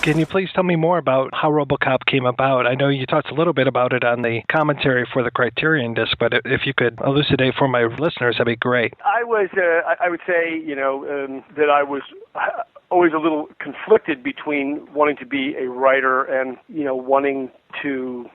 Can you please tell me more about how RoboCop came about? I know you talked a little bit about it on the commentary for the Criterion disc, but if you could elucidate for my listeners, that'd be great. I would say, that I was always a little conflicted between wanting to be a writer and, wanting to,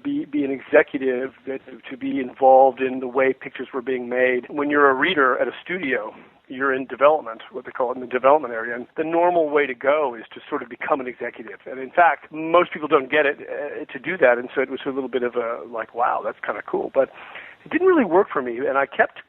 be an executive, to be involved in the way pictures were being made. When you're a reader at a studio, you're in development, what they call it in the development area, and the normal way to go is to sort of become an executive. And in fact, most people don't get it to do that, and so it was a little bit of a, wow, that's kind of cool. But it didn't really work for me, and I kept,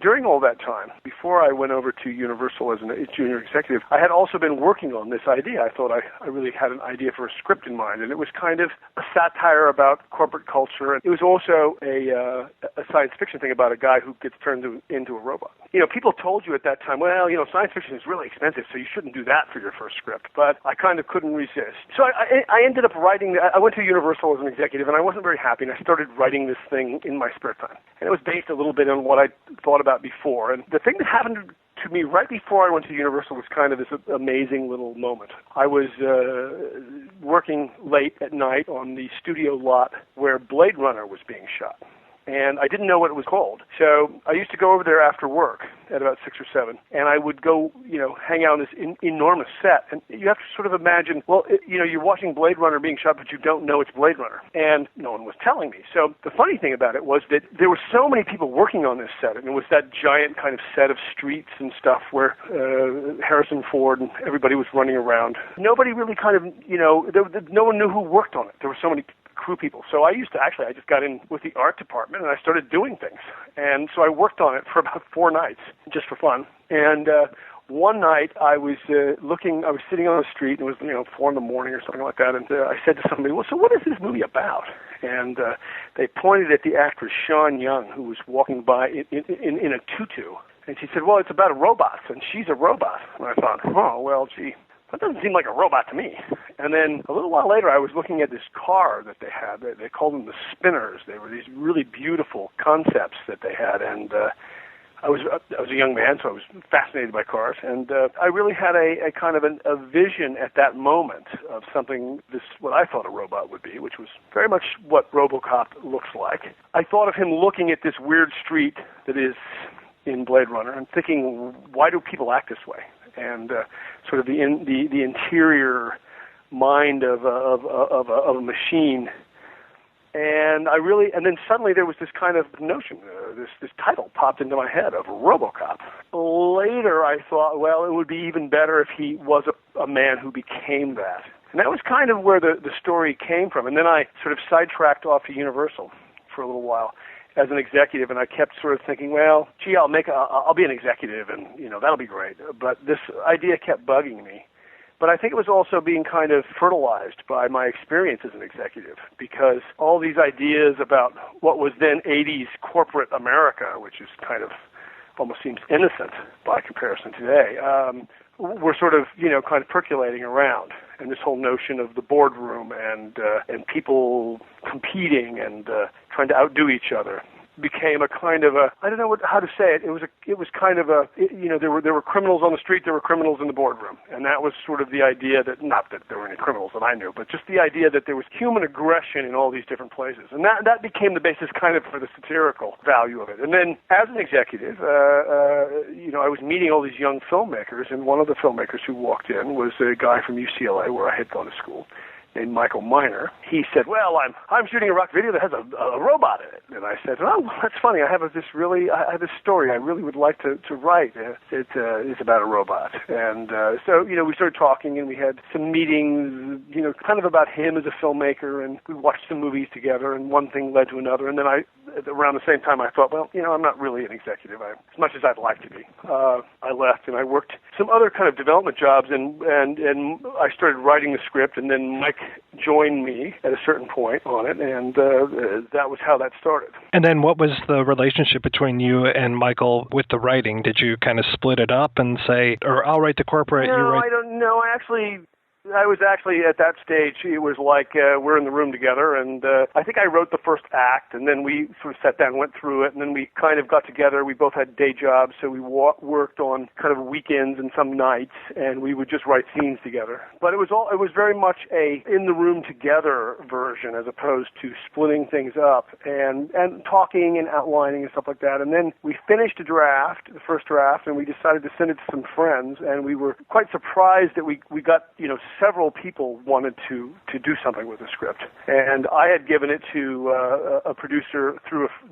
during all that time, before I went over to Universal as a junior executive, I had also been working on this idea. I thought I really had an idea for a script in mind, and it was kind of a satire about corporate culture. It was also a science fiction thing about a guy who gets turned into a robot. People told you at that time, well, science fiction is really expensive, so you shouldn't do that for your first script. But I kind of couldn't resist. So I ended up writing, I went to Universal as an executive, and I wasn't very happy, and I started writing this thing in my spare time. And it was based a little bit on what I thought about before. And the thing that happened to me right before I went to Universal was kind of this amazing little moment. I was working late at night on the studio lot where Blade Runner was being shot. And I didn't know what it was called. So I used to go over there after work at about 6 or 7, and I would go, hang out on this enormous set. And you have to sort of imagine, you're watching Blade Runner being shot, but you don't know it's Blade Runner. And no one was telling me. So the funny thing about it was that there were so many people working on this set, and it was that giant kind of set of streets and stuff where Harrison Ford and everybody was running around. Nobody really kind of, no one knew who worked on it. There were so many crew people. So I just got in with the art department and I started doing things. And so I worked on it for about 4 nights just for fun. And one night I was sitting on the street and it was, 4 in the morning or something like that. And I said to somebody, well, so what is this movie about? And they pointed at the actress Sean Young, who was walking by in a tutu. And she said, well, it's about robots and she's a robot. And I thought, oh, well, gee, that doesn't seem like a robot to me. And then a little while later, I was looking at this car that they had. They called them the Spinners. They were these really beautiful concepts that they had. And I was a young man, so I was fascinated by cars. And I really had a kind of a vision at that moment of something, what I thought a robot would be, which was very much what RoboCop looks like. I thought of him looking at this weird street that is in Blade Runner and thinking, why do people act this way? And sort of the interior mind of a machine, and then suddenly there was this kind of notion, this title popped into my head of RoboCop. Later, I thought, well, it would be even better if he was a man who became that, and that was kind of where the story came from. And then I sort of sidetracked off to Universal for a little while as an executive, and I kept sort of thinking, well, gee, I'll be an executive, and that'll be great. But this idea kept bugging me. But I think it was also being kind of fertilized by my experience as an executive, because all these ideas about what was then 80s corporate America, which is kind of almost seems innocent by comparison today, were sort of kind of percolating around. And this whole notion of the boardroom and people competing and trying to outdo each other became a kind of a, I don't know how to say it. It was kind of a, there were criminals on the street, there were criminals in the boardroom, and that was sort of the idea that, not that there were any criminals that I knew, but just the idea that there was human aggression in all these different places, and that became the basis kind of for the satirical value of it. And then as an executive, I was meeting all these young filmmakers, and one of the filmmakers who walked in was a guy from UCLA where I had gone to school, named Michael Miner. He said, well, I'm shooting a rock video that has a robot in it. And I said, oh, well, that's funny. I have this story I really would like to write. It's about a robot. And so we started talking, and we had some meetings, kind of about him as a filmmaker, and we watched some movies together, and one thing led to another. And then around the same time, I thought, well, I'm not really an executive, as much as I'd like to be. I left, and I worked some other kind of development jobs, and I started writing the script, and then Mike joined me at a certain point on it, and that was how that started. And then what was the relationship between you and Michael with the writing? Did you kind of split it up and say, or I'll write the corporate, no, you write... I don't know. I actually... I was actually at that stage, it was like we're in the room together, and I think I wrote the first act, and then we sort of sat down and went through it, and then we kind of got together. We both had day jobs, so we worked on kind of weekends and some nights, and we would just write scenes together. But it was very much a in the room together version as opposed to splitting things up and talking and outlining and stuff like that. And then we finished the first draft, and we decided to send it to some friends, and we were quite surprised that we got, several people wanted to do something with the script. And I had given it to a producer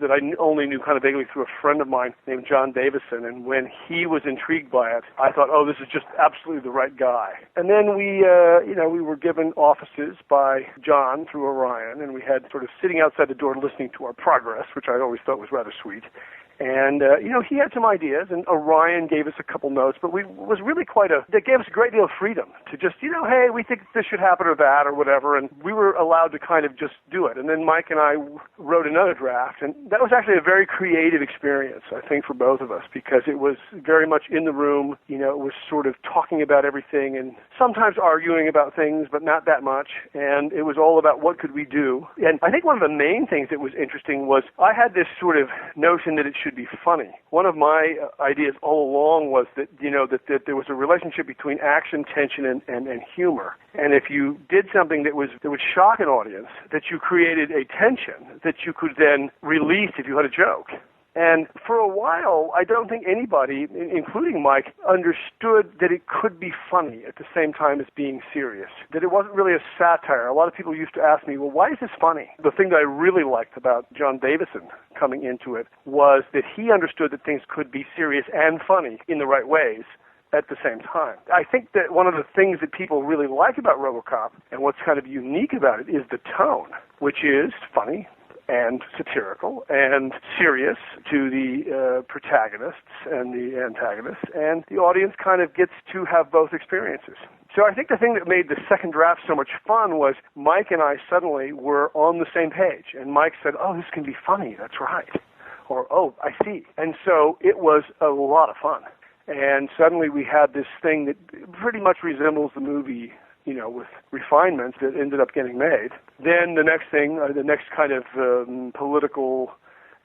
that I only knew kind of vaguely through a friend of mine named John Davison, and when he was intrigued by it, I thought, oh, this is just absolutely the right guy. And then we were given offices by John through Orion, and we had sort of sitting outside the door listening to our progress, which I always thought was rather sweet. And, he had some ideas, and Orion gave us a couple notes, but that gave us a great deal of freedom to just, hey, we think this should happen or that or whatever, and we were allowed to kind of just do it. And then Mike and I wrote another draft, and that was actually a very creative experience, I think, for both of us, because it was very much in the room, it was sort of talking about everything and sometimes arguing about things, but not that much, and it was all about what could we do. And I think one of the main things that was interesting was I had this sort of notion that it should be funny. One of my ideas all along was that, that there was a relationship between action, tension, and humor. And if you did something that would shock an audience, that you created a tension that you could then release if you had a joke. And for a while, I don't think anybody, including Mike, understood that it could be funny at the same time as being serious, that it wasn't really a satire. A lot of people used to ask me, well, why is this funny? The thing that I really liked about John Davison coming into it was that he understood that things could be serious and funny in the right ways at the same time. I think that one of the things that people really like about RoboCop and what's kind of unique about it is the tone, which is funny and satirical and serious to the protagonists and the antagonists, and the audience kind of gets to have both experiences. So I think the thing that made the second draft so much fun was Mike and I suddenly were on the same page, and Mike said, oh, this can be funny, that's right, or, oh, I see. And so it was a lot of fun. And suddenly we had this thing that pretty much resembles the movie, with refinements that ended up getting made. Then the next thing, the next kind of political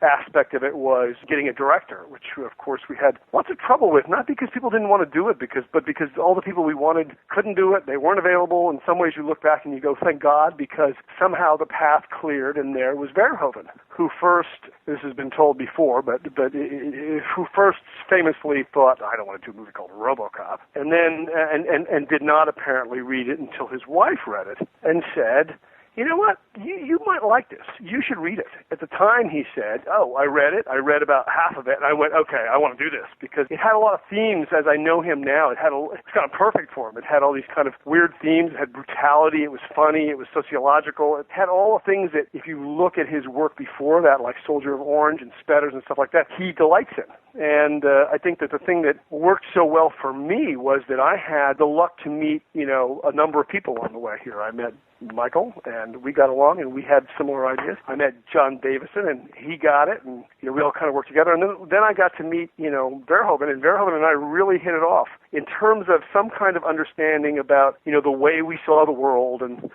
aspect of it was getting a director, which of course we had lots of trouble with, not because people didn't want to do it, but because all the people we wanted couldn't do it, they weren't available. In some ways you look back and you go, thank God, because somehow the path cleared, and there was Verhoeven, who first, this has been told before, but who first famously thought, I don't want to do a movie called RoboCop, and then and did not apparently read it until his wife read it and said, you know what, you might like this. You should read it. At the time, he said, oh, I read it. I read about half of it, and I went, okay, I want to do this, because it had a lot of themes as I know him now. It's kind of perfect for him. It had all these kind of weird themes. It had brutality. It was funny. It was sociological. It had all the things that, if you look at his work before that, like Soldier of Orange and Spetters and stuff like that, he delights in. And I think that the thing that worked so well for me was that I had the luck to meet, a number of people on the way here. I met Michael, and we got along, and we had similar ideas. I met John Davison, and he got it, and we all kind of worked together. And then I got to meet, Verhoeven, and Verhoeven and I really hit it off in terms of some kind of understanding about, the way we saw the world, and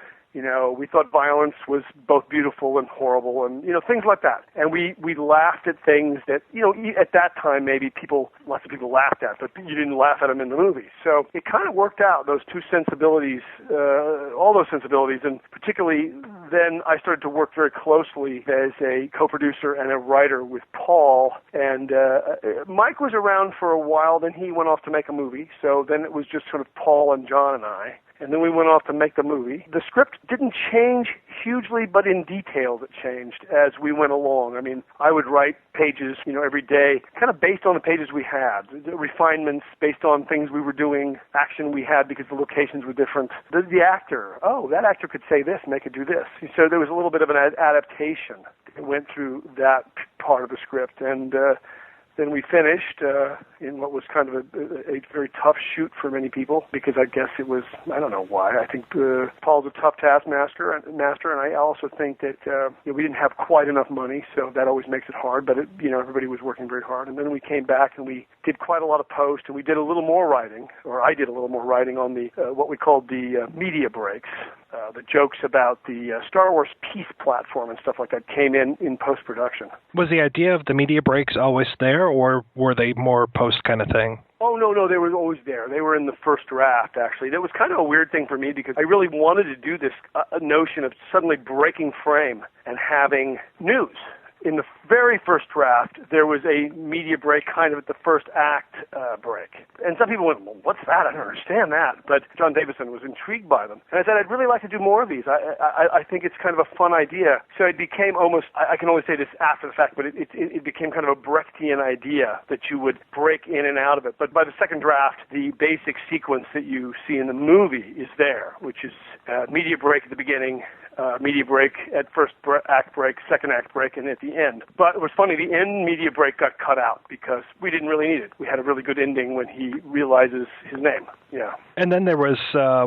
we thought violence was both beautiful and horrible, and, things like that. And we laughed at things that, at that time maybe lots of people laughed at, but you didn't laugh at them in the movie. So it kind of worked out, those two sensibilities, all those sensibilities, and particularly then I started to work very closely as a co-producer and a writer with Paul. And Mike was around for a while, then he went off to make a movie, so then it was just sort of Paul and John and I. And then we went off to make the movie. The script didn't change hugely, but in details it changed as we went along. I mean, I would write pages, every day, kind of based on the pages we had, the refinements based on things we were doing, action we had because the locations were different. The actor, that actor could say this and they could do this. So there was a little bit of an adaptation that went through that part of the script. And then we finished in what was kind of a very tough shoot for many people, because I guess it was, I don't know why. I think Paul's a tough taskmaster, and I also think that we didn't have quite enough money, so that always makes it hard. But everybody was working very hard, and then we came back and we did quite a lot of post, and we did a little more writing, or I did a little more writing on the what we called the media breaks. The jokes about the Star Wars peace platform and stuff like that came in post-production. Was the idea of the media breaks always there, or were they more post kind of thing? Oh, no, they were always there. They were in the first draft, actually. That was kind of a weird thing for me, because I really wanted to do this notion of suddenly breaking frame and having news. In the very first draft, there was a media break kind of at the first act break. And some people went, well, what's that? I don't understand that. But John Davison was intrigued by them. And I said, I'd really like to do more of these. I think it's kind of a fun idea. So it became almost, I can only say this after the fact, but it became kind of a Brechtian idea that you would break in and out of it. But by the second draft, the basic sequence that you see in the movie is there, which is media break at the beginning, media break at first act break, second act break, and at the end. But it was funny, the end media break got cut out because we didn't really need it. We had a really good ending when he realizes his name. Yeah. And then there was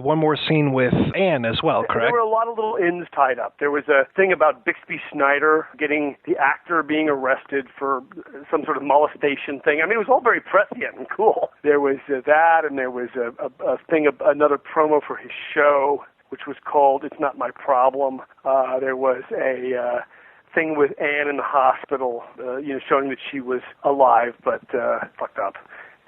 one more scene with Anne as well, correct? There were a lot of little ends tied up. There was a thing about Bixby Snyder getting the actor being arrested for some sort of molestation thing. I mean, it was all very prescient and cool. There was that, and there was a thing, another promo for his show, which was called It's Not My Problem. There was a thing with Anne in the hospital, showing that she was alive but fucked up.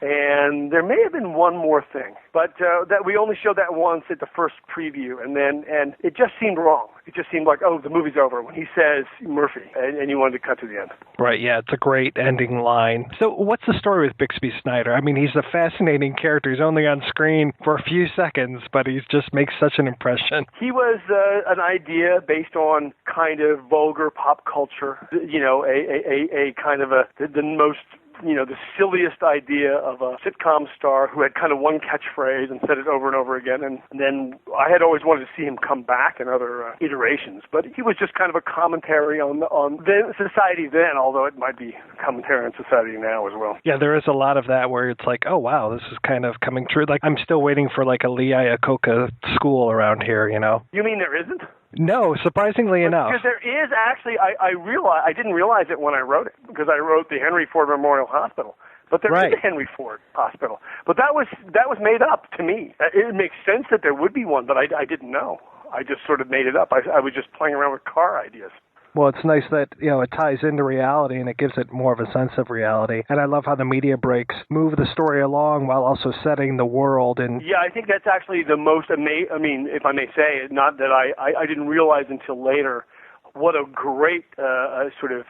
And there may have been one more thing, but that we only showed that once at the first preview, and it just seemed wrong. It just seemed like, oh, the movie's over when he says Murphy, and you wanted to cut to the end. Right, yeah, it's a great ending line. So what's the story with Bixby Snyder? I mean, he's a fascinating character. He's only on screen for a few seconds, but he just makes such an impression. He was an idea based on kind of vulgar pop culture, a kind of the most, the silliest idea of a sitcom star who had kind of one catchphrase and said it over and over again. And then I had always wanted to see him come back in other iterations, but he was just kind of a commentary on the society then, although it might be commentary on society now as well. Yeah, there is a lot of that where it's like, oh wow, this is kind of coming true. Like, I'm still waiting for like a Lee Iacocca school around here, You mean there isn't? No, surprisingly enough. Because there is actually, I didn't realize it when I wrote it, because I wrote the Henry Ford Memorial Hospital. But there is a Henry Ford Hospital. But that was made up to me. It makes sense that there would be one, but I didn't know. I just sort of made it up. I was just playing around with car ideas. Well, it's nice that, it ties into reality and it gives it more of a sense of reality. And I love how the media breaks move the story along while also setting the world. And yeah, I think that's actually the most if I may say, not that I didn't realize until later what a great sort of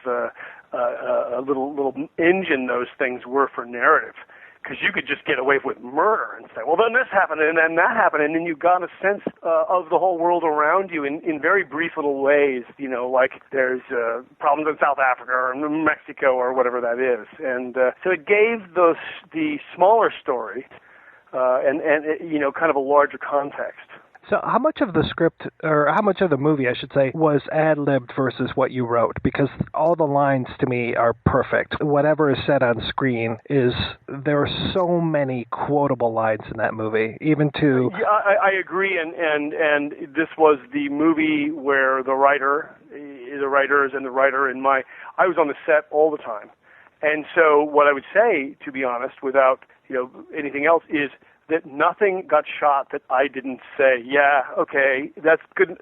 little engine those things were for narrative. Because you could just get away with murder and say, well, then this happened, and then that happened, and then you got a sense of the whole world around you in very brief little ways, like there's problems in South Africa or Mexico or whatever that is. And so it gave the smaller story and kind of a larger context. So how much of the script, or how much of the movie, I should say, was ad-libbed versus what you wrote? Because all the lines, to me, are perfect. Whatever is said on screen there are so many quotable lines in that movie, even to... Yeah, I agree, and this was the movie where the writers and the writer I was on the set all the time. And so what I would say, to be honest, without anything else, is that nothing got shot that I didn't say, yeah, okay, that's good,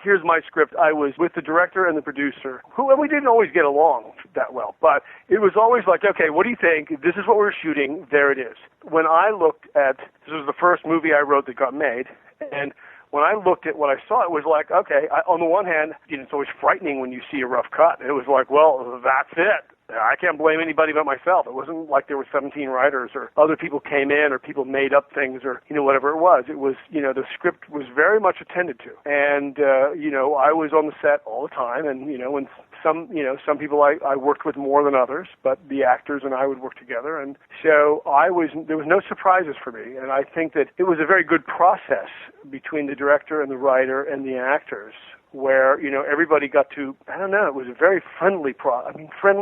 here's my script. I was with the director and the producer, and we didn't always get along that well, but it was always like, okay, what do you think? This is what we're shooting. There it is. When I looked at, this was the first movie I wrote that got made, and when I looked at what I saw, it was like, okay, on the one hand, it's always frightening when you see a rough cut. It was like, well, that's it. I can't blame anybody but myself. It wasn't like there were 17 writers or other people came in or people made up things or, whatever it was. It was, the script was very much attended to. And, I was on the set all the time. And, when some people I worked with more than others, but the actors and I would work together. And so there was no surprises for me. And I think that it was a very good process between the director and the writer and the actors, where, everybody got to, it was a very friendly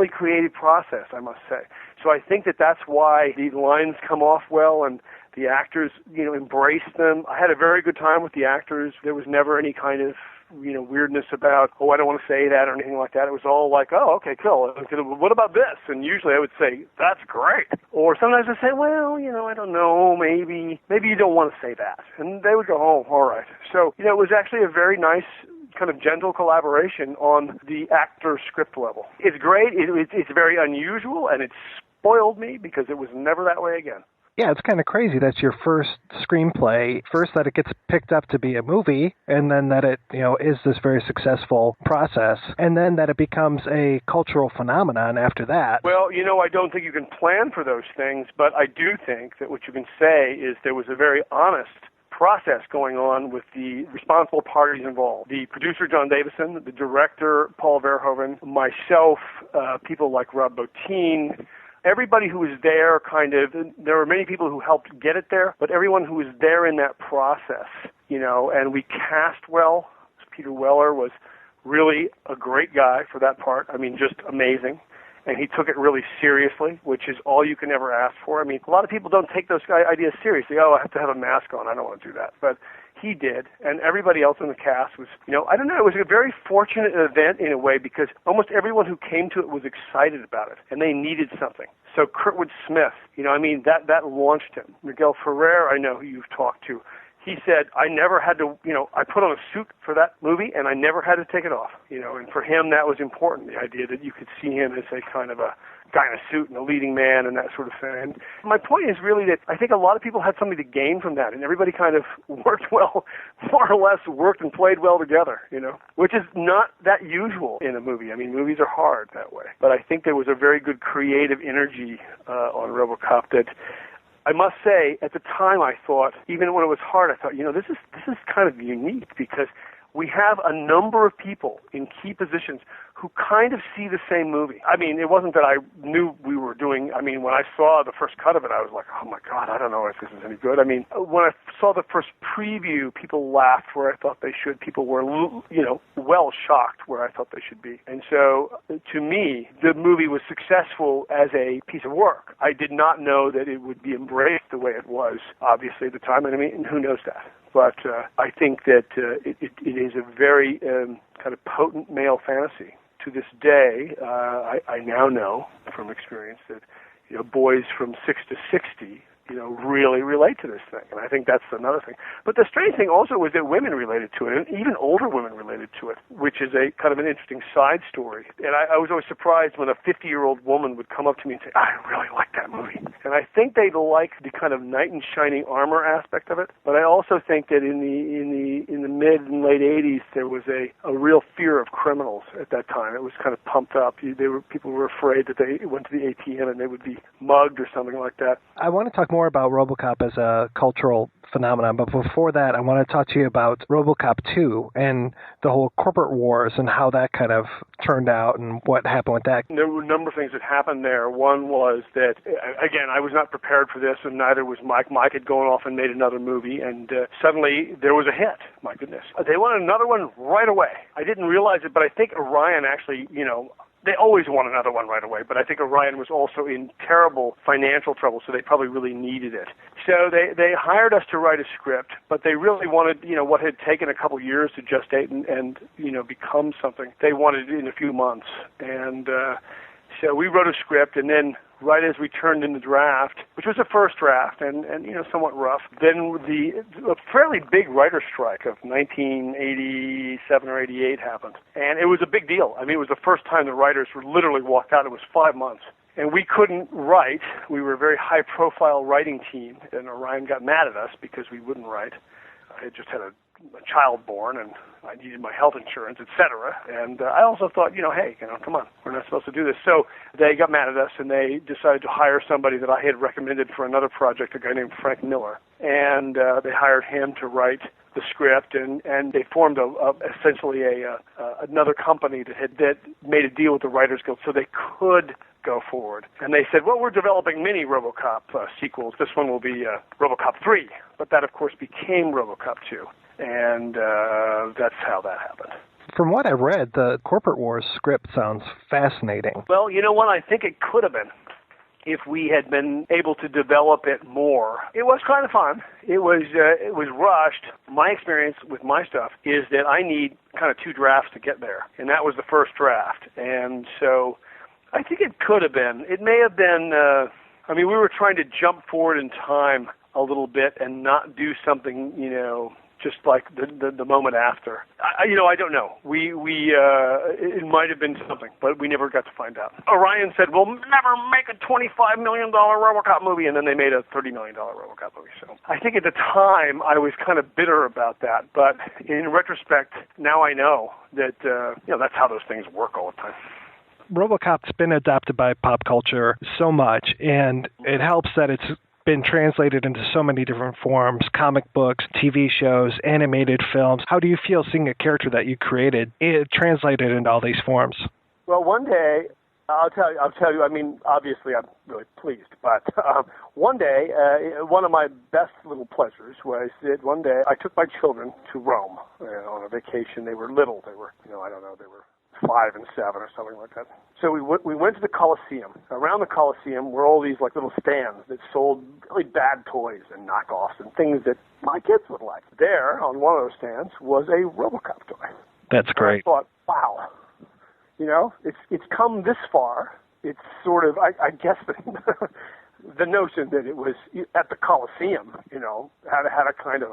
creative process, I must say. So I think that that's why the lines come off well and the actors, embraced them. I had a very good time with the actors. There was never any kind of, weirdness about, I don't want to say that or anything like that. It was all like, oh, okay, cool. What about this? And usually I would say, that's great. Or sometimes I'd say, well, I don't know, maybe you don't want to say that. And they would go, oh, all right. So, it was actually a very nice kind of gentle collaboration on the actor script level. It's great. It's very unusual, and it spoiled me because it was never that way again. Yeah, it's kind of crazy. That's your first screenplay. First, that it gets picked up to be a movie, and then that it, is this very successful process, and then that it becomes a cultural phenomenon after that. Well, I don't think you can plan for those things, but I do think that what you can say is there was a very honest process going on with the responsible parties involved. The producer, John Davison, the director, Paul Verhoeven, myself, people like Rob Bottin, everybody who was there there were many people who helped get it there, but everyone who was there in that process, and we cast well. Peter Weller was really a great guy for that part. Just amazing. And he took it really seriously, which is all you can ever ask for. A lot of people don't take those ideas seriously. Oh, I have to have a mask on. I don't want to do that. But he did, and everybody else in the cast was, I don't know, it was a very fortunate event in a way because almost everyone who came to it was excited about it, and they needed something. So Kurtwood Smith, that launched him. Miguel Ferrer, I know who you've talked to. He said, I never had to, I put on a suit for that movie, and I never had to take it off. And for him, that was important, the idea that you could see him as a kind of a guy in a suit and a leading man and that sort of thing. And my point is really that I think a lot of people had something to gain from that, and everybody kind of worked well, more or less worked and played well together, which is not that usual in a movie. Movies are hard that way. But I think there was a very good creative energy on RoboCop that I must say, at the time I thought, even when it was hard, I thought, this is kind of unique because we have a number of people in key positions who kind of see the same movie. It wasn't that I knew we were doing, when I saw the first cut of it, I was like, oh my God, I don't know if this is any good. When I saw the first preview, people laughed where I thought they should. People were, well shocked where I thought they should be. And so, to me, the movie was successful as a piece of work. I did not know that it would be embraced the way it was, obviously, at the time. And who knows that? But I think that it is a very kind of potent male fantasy. To this day, I now know from experience that boys from 6 to 60 really relate to this thing. And I think that's another thing. But the strange thing also was that women related to it, and even older women related to it, which is a kind of an interesting side story. And I was always surprised when a 50-year-old woman would come up to me and say, I really like that movie. And I think they like the kind of knight in shining armor aspect of it. But I also think that in the mid and late 80s, there was a real fear of criminals at that time. It was kind of pumped up. People were afraid that they went to the ATM and they would be mugged or something like that. I want to talk more about RoboCop as a cultural phenomenon, but before that, I want to talk to you about RoboCop 2 and the whole corporate wars and how that kind of turned out and what happened with that. There were a number of things that happened there. One was that, again, I was not prepared for this, and neither was Mike. Mike had gone off and made another movie, and suddenly there was a hit. My goodness. They wanted another one right away. I didn't realize it, but I think Orion actually, they always want another one right away, but I think Orion was also in terrible financial trouble, so they probably really needed it. So they hired us to write a script, but they really wanted, what had taken a couple years to gestate and become something. They wanted it in a few months. And so we wrote a script, and then right as we turned in the draft, which was the first draft and somewhat rough, then a fairly big writer's strike of 1987 or 88 happened. And it was a big deal. It was the first time the writers were literally walked out. It was 5 months. And we couldn't write. We were a very high-profile writing team, and Orion got mad at us because we wouldn't write. I had just had a child born, and I needed my health insurance, etc. And I also thought, hey, come on, we're not supposed to do this. So they got mad at us, and they decided to hire somebody that I had recommended for another project, a guy named Frank Miller. And they hired him to write the script, and they formed essentially another company that made a deal with the Writers Guild so they could go forward. And they said, well, we're developing many RoboCop sequels. This one will be RoboCop 3. But that, of course, became RoboCop 2. And that's how that happened. From what I've read, the Corporate Wars script sounds fascinating. Well, you know what? I think it could have been if we had been able to develop it more. It was kind of fun. It was rushed. My experience with my stuff is that I need kind of 2 drafts to get there. And that was the first draft. And so I think it could have been. It may have been, we were trying to jump forward in time a little bit and not do something, just like the moment after. I don't know. It might have been something, but we never got to find out. Orion said, we'll never make a $25 million RoboCop movie, and then they made a $30 million RoboCop movie. So I think at the time I was kind of bitter about that, but in retrospect, now I know that, that's how those things work all the time. RoboCop's been adopted by pop culture so much, and it helps that it's been translated into so many different forms, comic books, TV shows, animated films. How do you feel seeing a character that you created translated into all these forms? Well, one day, I'll tell you, obviously I'm really pleased, but one day, one of my best little pleasures was that one day I took my children to Rome on a vacation. They were little. They were, they were 5 and 7 or something like that. So we went to the Colosseum. Around the Colosseum were all these little stands that sold really bad toys and knockoffs and things that my kids would like. There, on one of those stands, was a RoboCop toy. That's great. And I thought, wow, it's come this far. It's sort of, I guess, the notion that it was at the Colosseum, had a kind of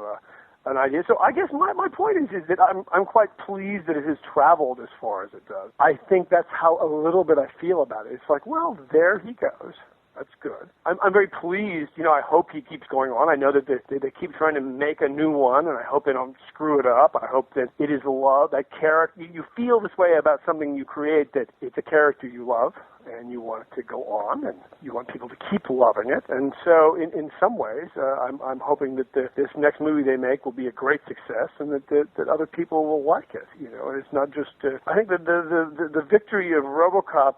an idea. So I guess my point is that I'm quite pleased that it has traveled as far as it does. I think that's how a little bit I feel about it. It's like, well, there he goes. That's good. I'm very pleased. I hope he keeps going on. I know that they keep trying to make a new one, and I hope they don't screw it up. I hope that it is loved. That character, you feel this way about something you create, that it's a character you love, and you want it to go on, and you want people to keep loving it. And so, in some ways, I'm hoping that this next movie they make will be a great success, and that other people will like it. And it's not just. I think that the victory of RoboCop,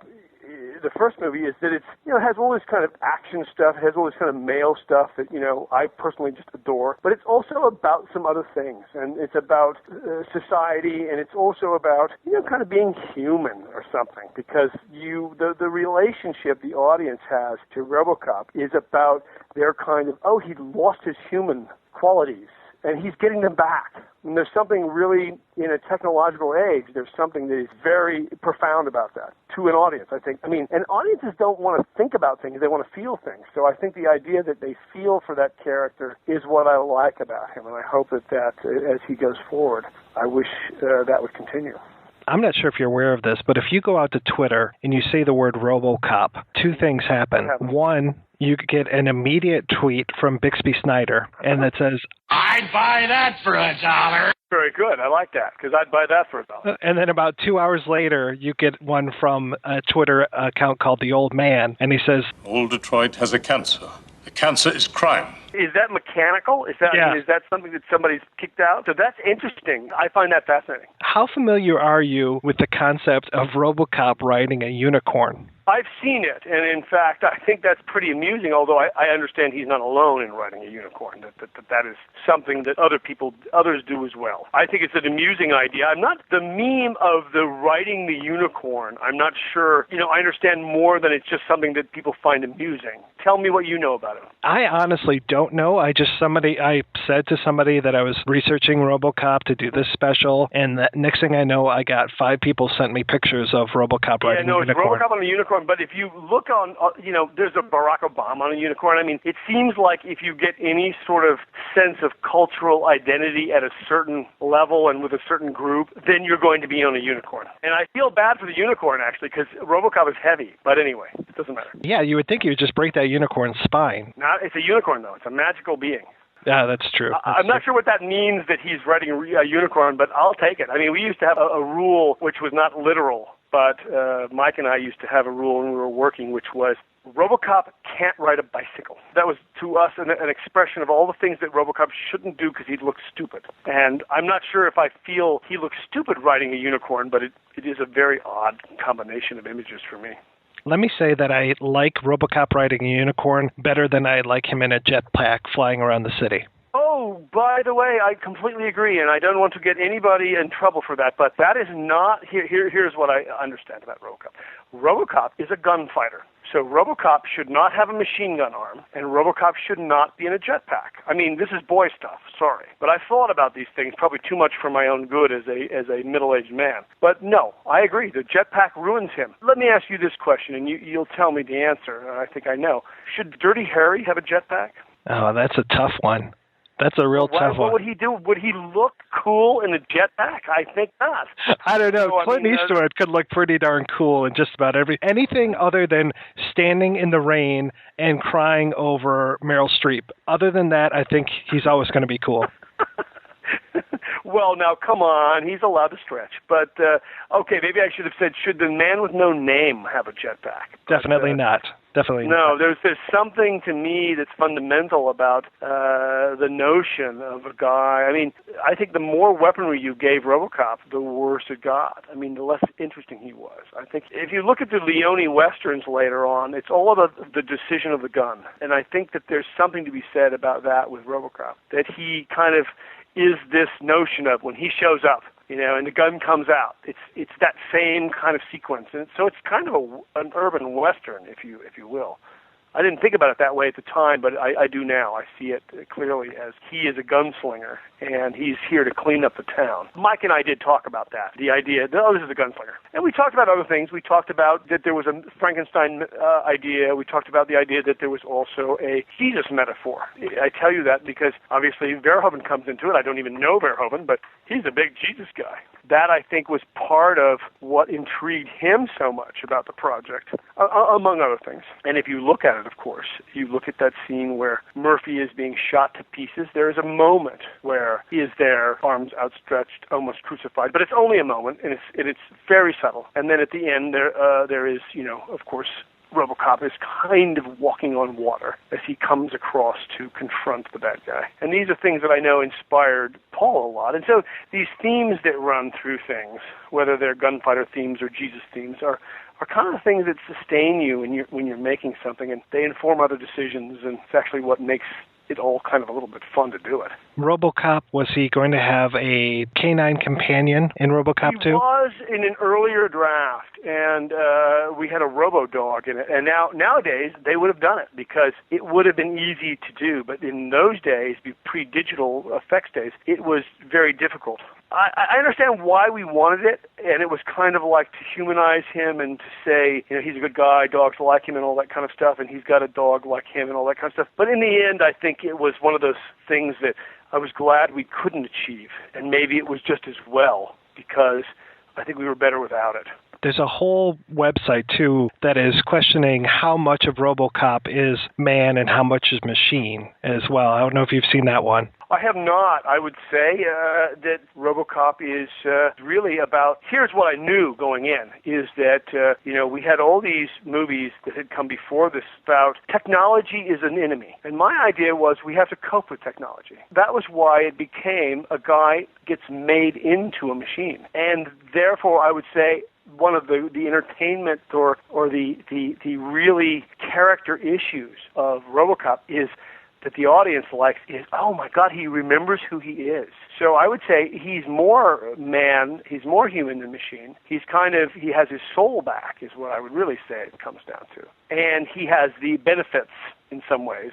the first movie, is that it's has all this kind of action stuff, has all this kind of male stuff that I personally just adore. But it's also about some other things, and it's about society, and it's also about kind of being human or something, because the relationship the audience has to RoboCop is about their kind of he lost his human qualities, and he's getting them back. And there's something really, in a technological age, there's something that is very profound about that to an audience, I think. And audiences don't want to think about things, they want to feel things. So I think the idea that they feel for that character is what I like about him, and I hope that as he goes forward, I wish that would continue. I'm not sure if you're aware of this, but if you go out to Twitter and you say the word RoboCop, 2 things happen. One, you get an immediate tweet from Bixby Snyder, and that says, I'd buy that for $1. Very good. I like that, because I'd buy that for $1. And then about 2 hours later, you get one from a Twitter account called The Old Man, and he says, Old Detroit has a cancer. The cancer is crime. Is that mechanical? Is that something that somebody's kicked out? So that's interesting. I find that fascinating. How familiar are you with the concept of RoboCop riding a unicorn? I've seen it, and in fact, I think that's pretty amusing, although I understand he's not alone in riding a unicorn, that is something that others do as well. I think it's an amusing idea. I'm not the meme of the riding the unicorn. I'm not sure, I understand more than it's just something that people find amusing. Tell me what you know about it. I honestly don't know. I said to somebody that I was researching RoboCop to do this special, and the next thing I know, I got 5 people sent me pictures of RoboCop riding a unicorn. It's RoboCop on a unicorn. But if you look on, there's a Barack Obama on a unicorn. It seems like if you get any sort of sense of cultural identity at a certain level and with a certain group, then you're going to be on a unicorn. And I feel bad for the unicorn, actually, because RoboCop is heavy. But anyway, it doesn't matter. Yeah, you would think you would just break that unicorn's spine. It's a unicorn, though. It's a magical being. Yeah, that's true. I'm not sure what that means that he's riding a unicorn, but I'll take it. We used to have a rule which was not literal, but Mike and I used to have a rule when we were working, which was RoboCop can't ride a bicycle. That was, to us, an expression of all the things that RoboCop shouldn't do because he'd look stupid. And I'm not sure if I feel he looks stupid riding a unicorn, but it is a very odd combination of images for me. Let me say that I like RoboCop riding a unicorn better than I like him in a jetpack flying around the city. Oh, by the way, I completely agree, and I don't want to get anybody in trouble for that, but that is not, here's what I understand about RoboCop. RoboCop is a gunfighter. So RoboCop should not have a machine gun arm, and RoboCop should not be in a jetpack. I mean, this is boy stuff, sorry. But I thought about these things probably too much for my own good as a middle-aged man. But no, I agree. The jetpack ruins him. Let me ask you this question, and you'll tell me the answer, and I think I know. Should Dirty Harry have a jetpack? Oh, that's a tough one. That's a real tough one. What would he do? Would he look cool in a jetpack? I think not. I don't know. So, Clint Eastwood could look pretty darn cool in just about anything other than standing in the rain and crying over Meryl Streep. Other than that, I think he's always going to be cool. Well, now, come on. He's allowed to stretch. But, okay, maybe I should have said, should the man with no name have a jetpack? Definitely not. Definitely not. No, there's something to me that's fundamental about the notion of a guy. I mean, I think the more weaponry you gave RoboCop, the worse it got. I mean, the less interesting he was. I think if you look at the Leone Westerns later on, it's all about the decision of the gun. And I think that there's something to be said about that with RoboCop, that he kind of is this notion of when he shows up, and the gun comes out. It's that same kind of sequence, and so it's kind of an urban western, if you will. I didn't think about it that way at the time, but I do now. I see it clearly as he is a gunslinger, and he's here to clean up the town. Mike and I did talk about that, the idea that, this is a gunslinger. And we talked about other things. We talked about that there was a Frankenstein idea. We talked about the idea that there was also a Jesus metaphor. I tell you that because, obviously, Verhoeven comes into it. I don't even know Verhoeven, but he's a big Jesus guy. That, I think, was part of what intrigued him so much about the project, among other things. And if you look at it, of course, you look at that scene where Murphy is being shot to pieces, there is a moment where he is there, arms outstretched, almost crucified. But it's only a moment, and it's very subtle. And then at the end, there is, of course, RoboCop is kind of walking on water as he comes across to confront the bad guy. And these are things that I know inspired Paul a lot. And so these themes that run through things, whether they're gunfighter themes or Jesus themes, are kind of things that sustain you when you're making something, and they inform other decisions, and it's actually what makes it all kind of a little bit fun to do it. RoboCop, was he going to have a canine companion in RoboCop 2? He was in an earlier draft, and we had a RoboDog in it. And nowadays, they would have done it because it would have been easy to do. But in those days, pre-digital effects days, it was very difficult. I understand why we wanted it, and it was kind of like to humanize him and to say, he's a good guy, dogs like him and all that kind of stuff, and he's got a dog like him and all that kind of stuff. But in the end, I think it was one of those things that I was glad we couldn't achieve, and maybe it was just as well, because I think we were better without it. There's a whole website, too, that is questioning how much of RoboCop is man and how much is machine as well. I don't know if you've seen that one. I have not. I would say that RoboCop is really about, here's what I knew going in, is that, we had all these movies that had come before this about technology is an enemy. And my idea was we have to cope with technology. That was why it became a guy gets made into a machine. And therefore, I would say, one of the entertainment or the really character issues of RoboCop is that the audience likes is, oh my God, he remembers who he is. So I would say he's more man, he's more human than machine. He has his soul back is what I would really say it comes down to. And he has the benefits in some ways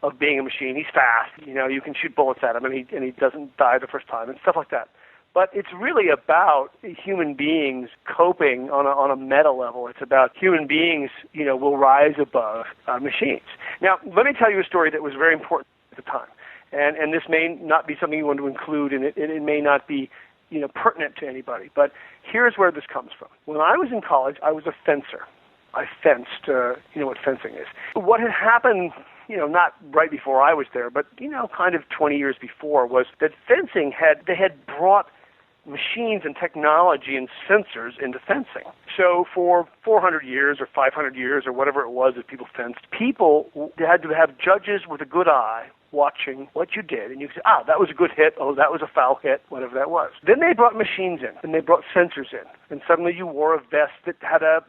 of being a machine. He's fast, you can shoot bullets at him and he doesn't die the first time and stuff like that. But it's really about human beings coping on a meta level. It's about human beings, will rise above machines. Now, let me tell you a story that was very important at the time. And this may not be something you want to include, and it may not be, pertinent to anybody. But here's where this comes from. When I was in college, I was a fencer. I fenced, what fencing is. What had happened, not right before I was there, but, kind of 20 years before, was that fencing had brought machines and technology and sensors into fencing. So for 400 years or 500 years or whatever it was that people fenced, people had to have judges with a good eye watching what you did, and you could say, that was a good hit, that was a foul hit, whatever that was. Then they brought machines in, and they brought sensors in, and suddenly you wore a vest that had a,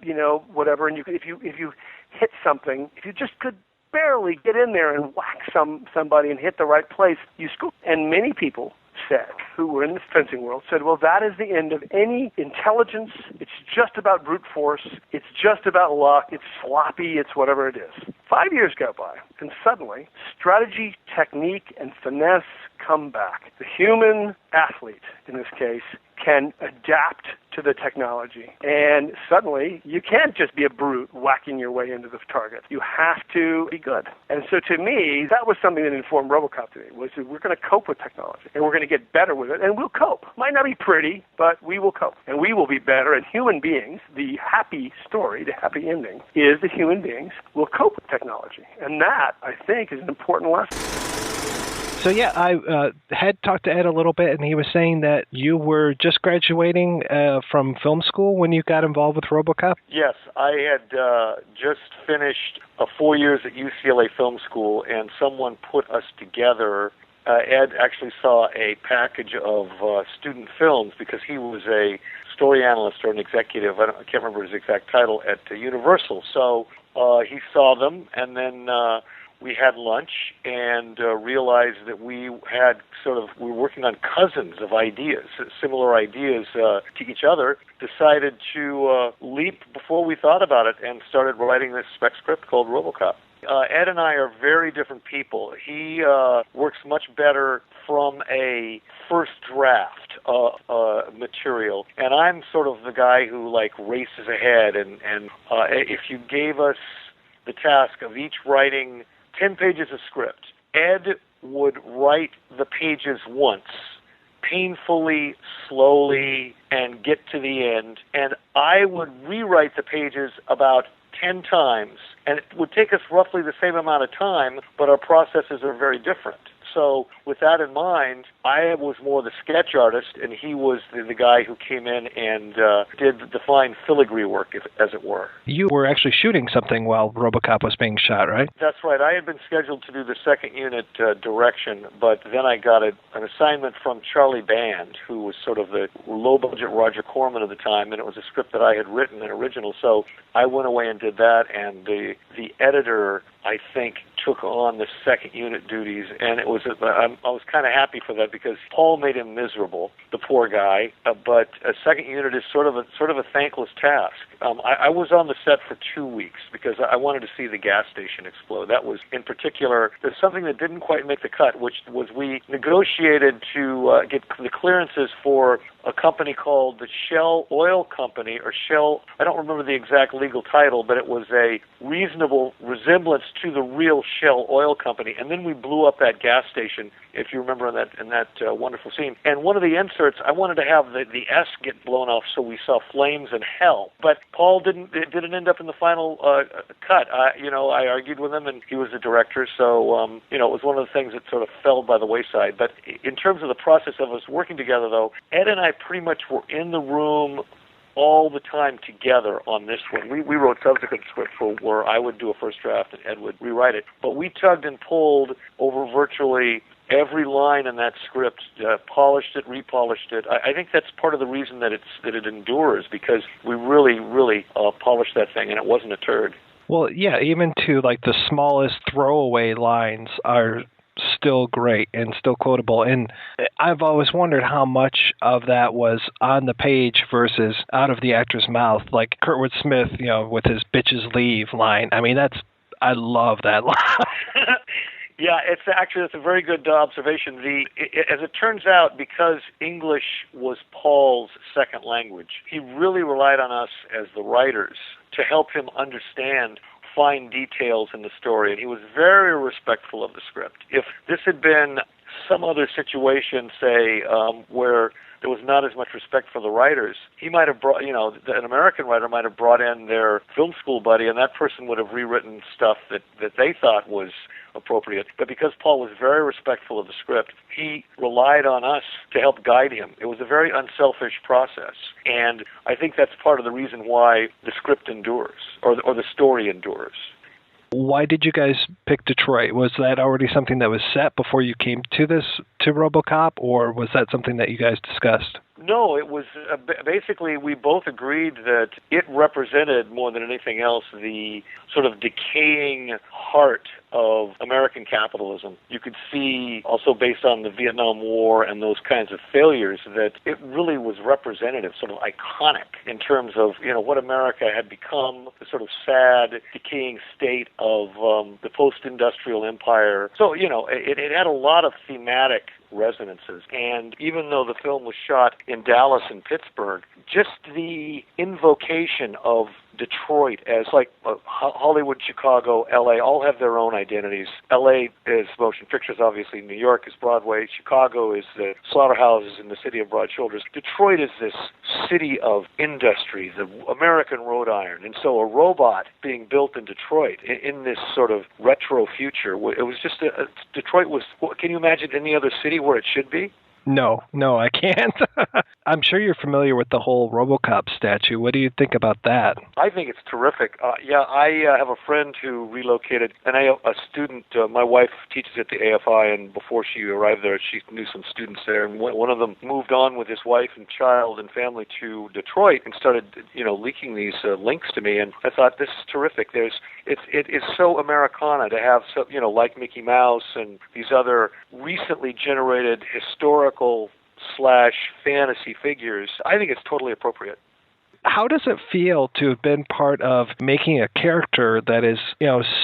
whatever, and you could, if you hit something, if you just could barely get in there and whack somebody and hit the right place, you scored. And many people said, who were in the fencing world, said, well, that is the end of any intelligence. It's just about brute force. It's just about luck. It's sloppy. It's whatever it is. 5 years go by, and suddenly strategy, technique, and finesse come back. The human athlete, in this case, can adapt to the technology. And suddenly, you can't just be a brute whacking your way into the target. You have to be good. And so to me, that was something that informed RoboCop to me, was that we're going to cope with technology, and we're going to get better with it, and we'll cope. Might not be pretty, but we will cope. And we will be better, and human beings, the happy story, the happy ending, is that human beings will cope with technology. And that, I think, is an important lesson. So yeah, I had talked to Ed a little bit, and he was saying that you were just graduating from film school when you got involved with RoboCop? Yes, I had just finished 4 years at UCLA Film School, and someone put us together. Ed actually saw a package of student films because he was a story analyst or an executive, I can't remember his exact title, at Universal. So he saw them, and then we had lunch and realized that we were working on cousins of ideas, similar ideas to each other, decided to leap before we thought about it and started writing this spec script called RoboCop. Ed and I are very different people. He works much better from a first draft material, and I'm sort of the guy who races ahead, and if you gave us the task of each writing 10 pages of script, Ed would write the pages once, painfully, slowly, and get to the end, and I would rewrite the pages about 10 times, and it would take us roughly the same amount of time, but our processes are very different. So with that in mind, I was more the sketch artist, and he was the guy who came in and did the fine filigree work, as it were. You were actually shooting something while RoboCop was being shot, right? That's right. I had been scheduled to do the second unit direction, but then I got an assignment from Charlie Band, who was sort of the low-budget Roger Corman of the time, and it was a script that I had written, an original. So I went away and did that, and the editor, I think, took on the second unit duties, and I was kind of happy for that because Paul made him miserable, the poor guy. But a second unit is sort of a thankless task. I was on the set for 2 weeks because I wanted to see the gas station explode. That was, in particular, there's something that didn't quite make the cut, which was we negotiated to get the clearances for a company called the Shell Oil Company, or Shell, I don't remember the exact legal title, but it was a reasonable resemblance to the real Shell Oil Company. And then we blew up that gas station, if you remember in that wonderful scene. And one of the inserts, I wanted to have the S get blown off so we saw flames and hell. But Paul didn't end up in the final cut. I argued with him, and he was the director, so it was one of the things that sort of fell by the wayside. But in terms of the process of us working together, though, Ed and I pretty much were in the room all the time together on this one. We wrote subsequent scripts where I would do a first draft and Ed would rewrite it. But we tugged and pulled over virtually every line in that script, polished it, repolished it. I think that's part of the reason that it endures, because we really, really polished that thing, and it wasn't a turd. Well, yeah, even to the smallest throwaway lines are still great and still quotable. And I've always wondered how much of that was on the page versus out of the actor's mouth, like Kurtwood Smith, with his "bitches leave" line. I mean, I love that line. Yeah, that's a very good observation. As it turns out, because English was Paul's second language, he really relied on us as the writers to help him understand fine details in the story, and he was very respectful of the script. If this had been some other situation, say, where there was not as much respect for the writers, he might have brought, an American writer might have brought in their film school buddy, and that person would have rewritten stuff that they thought was appropriate. But because Paul was very respectful of the script, he relied on us to help guide him. It was a very unselfish process, and I think that's part of the reason why the script endures, or the story endures. Why did you guys pick Detroit? Was that already something that was set before you came to RoboCop, or was that something that you guys discussed? No, it was basically we both agreed that it represented more than anything else the sort of decaying heart of American capitalism. You could see also based on the Vietnam War and those kinds of failures that it really was representative, sort of iconic in terms of what America had become, the sort of sad, decaying state of the post-industrial empire. So it had a lot of thematic resonances. And even though the film was shot in Dallas and Pittsburgh, just the invocation of Detroit as like Hollywood, Chicago, LA all have their own identities. LA is motion pictures, obviously. New York is Broadway. Chicago is the slaughterhouses in the city of broad shoulders. Detroit is this city of industry, the American wrought iron. And so a robot being built in Detroit in this sort of retro future, it was just Detroit was, can you imagine any other city where it should be? No, I can't. I'm sure you're familiar with the whole RoboCop statue. What do you think about that? I think it's terrific. I have a friend who relocated, and a student, my wife teaches at the AFI, and before she arrived there, she knew some students there, and one of them moved on with his wife and child and family to Detroit and started, leaking these links to me, and I thought, this is terrific. It is so Americana to have, like Mickey Mouse and these other recently generated historical / fantasy figures. I think it's totally appropriate. How does it feel to have been part of making a character that is,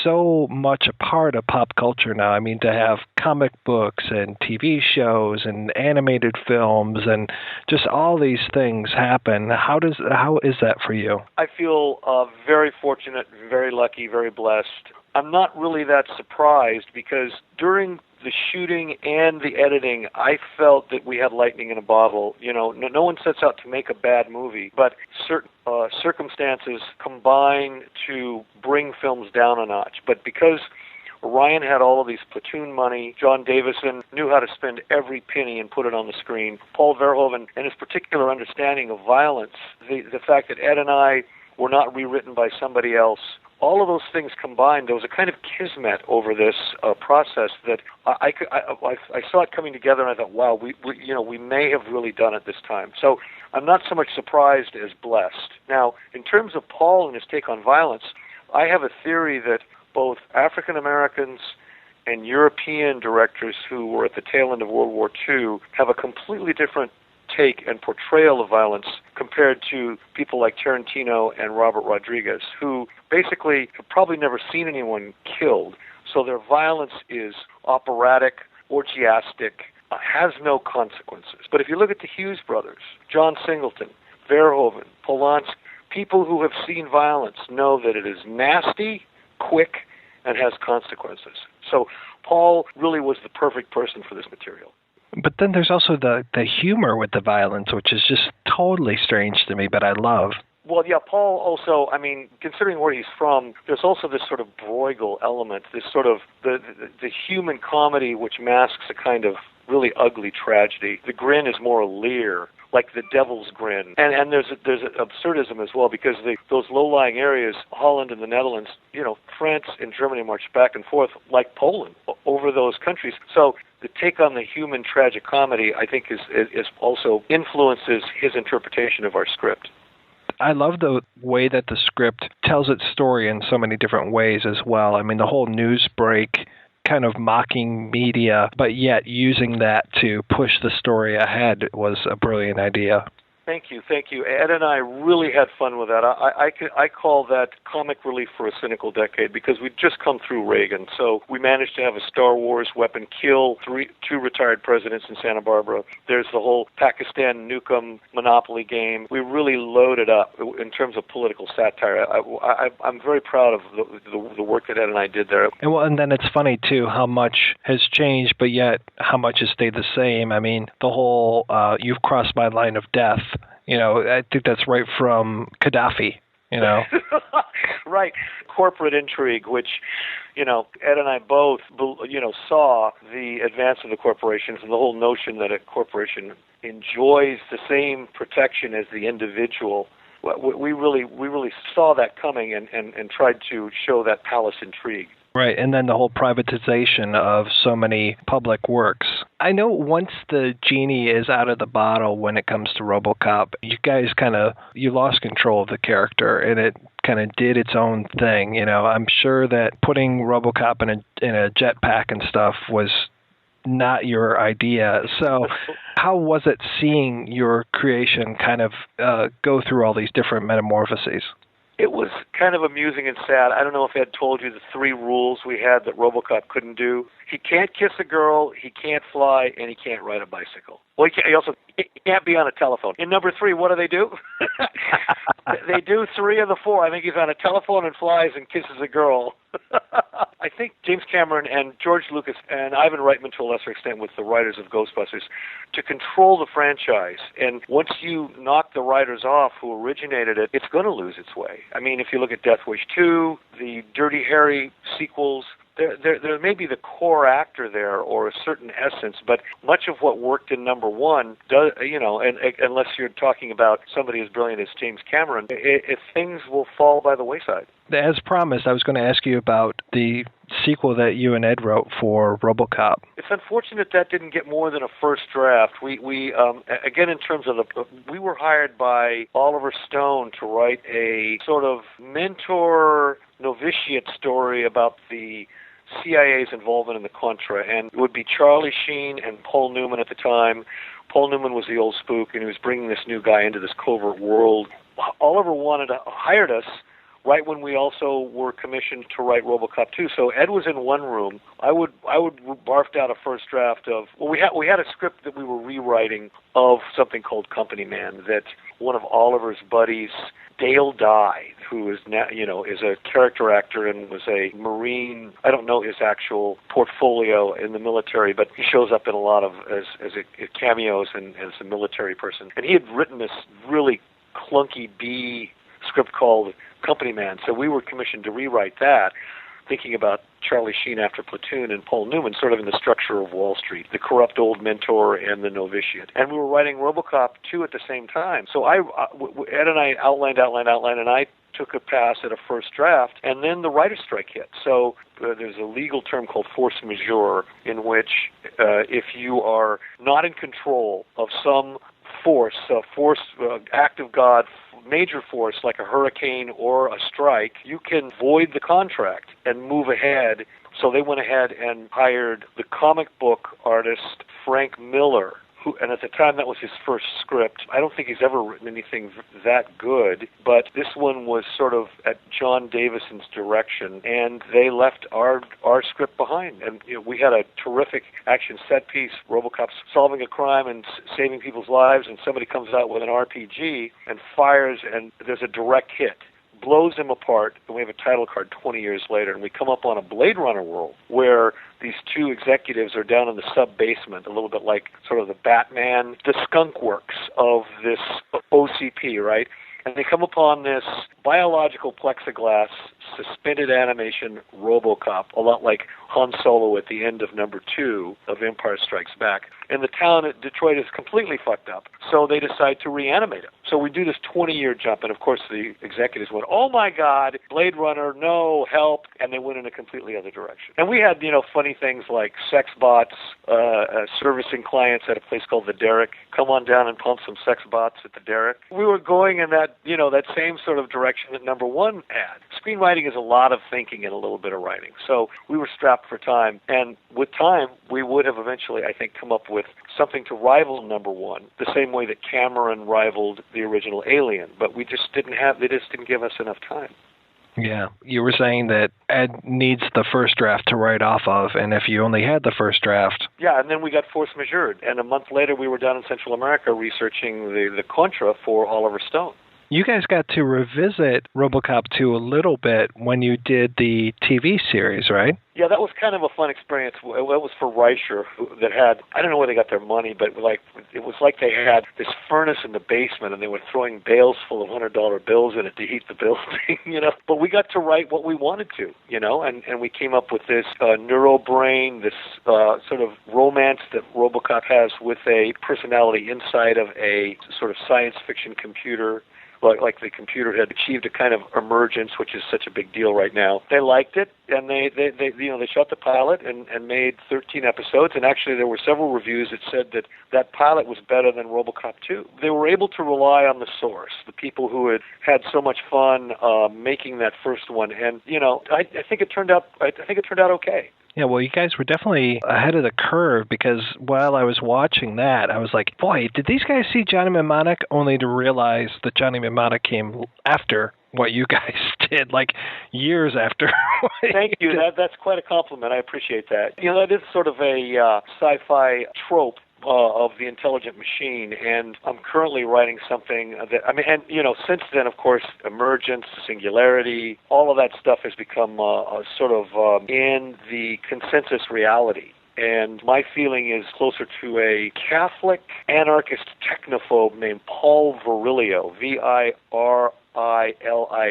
so much a part of pop culture now? I mean, to have comic books and TV shows and animated films and just all these things happen. How is that for you? I feel very fortunate, very lucky, very blessed. I'm not really that surprised because during the shooting and the editing, I felt that we had lightning in a bottle. No one sets out to make a bad movie, but certain circumstances combine to bring films down a notch. But because Ryan had all of these platoon money, John Davison knew how to spend every penny and put it on the screen, Paul Verhoeven and his particular understanding of violence, the fact that Ed and I were not rewritten by somebody else, all of those things combined, there was a kind of kismet over this process that I saw it coming together, and I thought, wow, we may have really done it this time. So I'm not so much surprised as blessed. Now, in terms of Paul and his take on violence, I have a theory that both African Americans and European directors who were at the tail end of World War II have a completely different take and portrayal of violence compared to people like Tarantino and Robert Rodriguez, who basically have probably never seen anyone killed. So their violence is operatic, orgiastic, has no consequences. But if you look at the Hughes brothers, John Singleton, Verhoeven, Polanski, people who have seen violence know that it is nasty, quick, and has consequences. So Paul really was the perfect person for this material. But then there's also the humor with the violence, which is just totally strange to me, but I love. Well, yeah, Paul also, I mean, considering where he's from, there's also this sort of Bruegel element, this sort of the human comedy which masks a kind of really ugly tragedy. The grin is more a leer, like the devil's grin. And there's an absurdism as well, because those low-lying areas, Holland and the Netherlands, France and Germany marched back and forth like Poland over those countries. So the take on the human tragic comedy, I think, is also influences his interpretation of our script. I love the way that the script tells its story in so many different ways as well. I mean, the whole news break kind of mocking media, but yet using that to push the story ahead was a brilliant idea. Thank you. Ed and I really had fun with that. I call that comic relief for a cynical decade because we'd just come through Reagan. So we managed to have a Star Wars weapon kill two retired presidents in Santa Barbara. There's the whole Pakistan Nukem Monopoly game. We really loaded up in terms of political satire. I'm very proud of the work that Ed and I did there. And then it's funny, too, how much has changed, but yet how much has stayed the same. I mean, the whole you've crossed my line of death. I think that's right from Gaddafi, Right. Corporate intrigue, which, Ed and I both, saw the advance of the corporations and the whole notion that a corporation enjoys the same protection as the individual. We really saw that coming and tried to show that palace intrigue. Right, and then the whole privatization of so many public works. I know once the genie is out of the bottle when it comes to RoboCop, you guys you lost control of the character, and it kind of did its own thing. I'm sure that putting RoboCop in a jetpack and stuff was not your idea. So how was it seeing your creation kind of go through all these different metamorphoses? It was kind of amusing and sad. I don't know if Ed told you the 3 rules we had that RoboCop couldn't do. He can't kiss a girl, he can't fly, and he can't ride a bicycle. Well, he can't be on a telephone. In number 3, what do? They do 3 of the 4. I think he's on a telephone and flies and kisses a girl. I think James Cameron and George Lucas and Ivan Reitman, to a lesser extent, with the writers of Ghostbusters, to control the franchise. And once you knock the writers off who originated it, it's going to lose its way. I mean, if you look at Death Wish 2, the Dirty Harry sequels, there may be the core actor there or a certain essence, but much of what worked in number 1 does, and unless you're talking about somebody as brilliant as James Cameron, things will fall by the wayside. As promised, I was going to ask you about the sequel that you and Ed wrote for RoboCop. It's unfortunate that didn't get more than a first draft. We again, in terms of we were hired by Oliver Stone to write a sort of mentor novitiate story about the CIA's involvement in the Contra, and it would be Charlie Sheen and Paul Newman at the time. Paul Newman was the old spook, and he was bringing this new guy into this covert world. Oliver hired us right when we also were commissioned to write RoboCop 2. So Ed was in one room. I would barfed out a first draft of, we had a script that we were rewriting of something called Company Man that one of Oliver's buddies, Dale Dye, who is now, is a character actor and was a Marine. I don't know his actual portfolio in the military, but he shows up in a lot of as cameos and as a military person. And he had written this really clunky B script called Company Man. So we were commissioned to rewrite that, thinking about Charlie Sheen after Platoon and Paul Newman, sort of in the structure of Wall Street, the corrupt old mentor and the novitiate. And we were writing RoboCop 2 at the same time. So Ed and I outlined, and I took a pass at a first draft, and then the writer's strike hit. So there's a legal term called force majeure, in which if you are not in control of some force, act of God, major force like a hurricane or a strike, you can void the contract and move ahead. So they went ahead and hired the comic book artist Frank Miller, and at the time that was his first script. I don't think he's ever written anything that good, but this one was sort of at John Davison's direction, and they left our script behind. And we had a terrific action set piece, RoboCop's solving a crime and saving people's lives, and somebody comes out with an RPG and fires, and there's a direct hit. Blows him apart, and we have a title card 20 years later, and we come up on a Blade Runner world where these two executives are down in the sub-basement, a little bit like sort of the Batman, the skunk works of this OCP, right? And they come upon this biological plexiglass suspended animation RoboCop, a lot like Han Solo at the end of number 2 of Empire Strikes Back. And the town at Detroit is completely fucked up, so they decide to reanimate him. So we do this 20-year jump, and of course the executives went, oh my God, Blade Runner, no, help, and they went in a completely other direction. And we had, funny things like sex bots, servicing clients at a place called The Derrick. Come on down and pump some sex bots at The Derrick. We were going in that, that same sort of direction that number 1 had. Screenwriting writing is a lot of thinking and a little bit of writing. So we were strapped for time, and with time, we would have eventually, I think, come up with something to rival number one, the same way that Cameron rivaled the original Alien, but they just didn't give us enough time. Yeah, you were saying that Ed needs the first draft to write off of, and if you only had the first draft... Yeah, and then we got force majeured, and a month later we were down in Central America researching the Contra for Oliver Stone. You guys got to revisit RoboCop 2 a little bit when you did the TV series, right? Yeah, that was kind of a fun experience. It was for Reicher, that had, I don't know where they got their money, but it was like they had this furnace in the basement, and they were throwing bales full of $100 bills in it to heat the building, you know. But we got to write what we wanted to, you know, and we came up with this neurobrain, this sort of romance that RoboCop has with a personality inside of a sort of science fiction computer. Like the computer had achieved a kind of emergence, which is such a big deal right now. They liked it, and they shot the pilot and made 13 episodes. And actually, there were several reviews that said that pilot was better than RoboCop 2. They were able to rely on the source, the people who had so much fun making that first one. And you know, I think it turned out okay. Yeah, well, you guys were definitely ahead of the curve, because while I was watching that, I was like, boy, did these guys see Johnny Mnemonic, only to realize that Johnny Mnemonic came after what you guys did, like years after. Thank you. That's quite a compliment. I appreciate that. You know, that is sort of a sci-fi trope of the intelligent machine, and I'm currently writing something that, I mean, and you know, since then, of course, emergence, singularity, all of that stuff has become sort of in the consensus reality. And my feeling is closer to a Catholic anarchist technophobe named Paul Virilio, Virilio,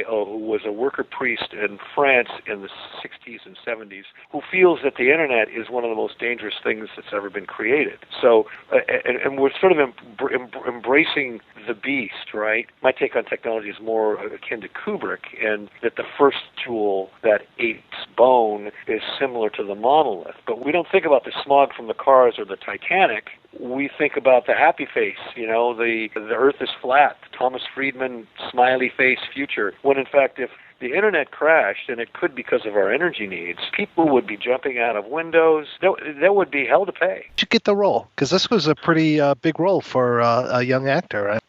who was a worker priest in France in the 60s and 70s, who feels that the internet is one of the most dangerous things that's ever been created. So, and we're sort of embracing the beast, right? My take on technology is more akin to Kubrick, and that the first tool that ate bone is similar to the monolith. But we don't think about the smog from the cars or the Titanic. We think about the happy face, you know, the earth is flat, Thomas Friedman smiley face future, when in fact if the internet crashed, and it could because of our energy needs, people would be jumping out of windows. There would be hell to pay. Did you get the role? Because this was a pretty big role for a young actor, right?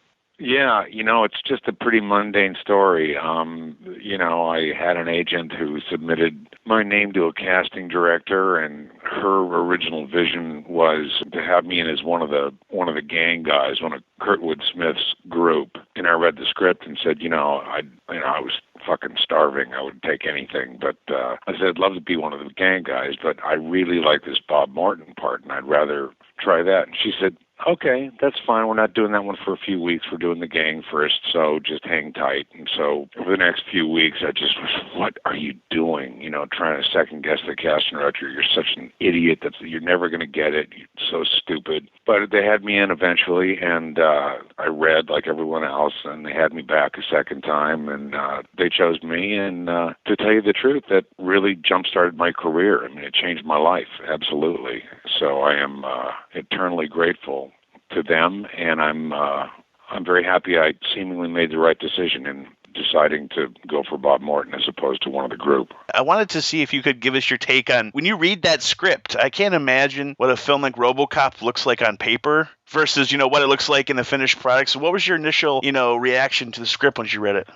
Yeah, you know, it's just a pretty mundane story. You know, I had an agent who submitted my name to a casting director, and her original vision was to have me in as one of the gang guys, one of Kurtwood Smith's group. And I read the script and said, I was fucking starving. I would take anything. But I said, I'd love to be one of the gang guys, but I really like this Bob Martin part, and I'd rather try that. And she said, okay, that's fine. We're not doing that one for a few weeks. We're doing the gang first, so just hang tight. And so over the next few weeks, I just was, what are you doing? Trying to second-guess the casting director. You're such an idiot that you're never going to get it. You're so stupid. But they had me in eventually, and I read like everyone else, and they had me back a second time, and they chose me. And to tell you the truth, that really jump-started my career. I mean, it changed my life, absolutely. So I am eternally grateful to them, and I'm very happy I seemingly made the right decision in deciding to go for Bob Morton as opposed to one of the group. I wanted to see if you could give us your take on, when you read that script, I can't imagine what a film like RoboCop looks like on paper versus, what it looks like in the finished product. So what was your initial, reaction to the script once you read it?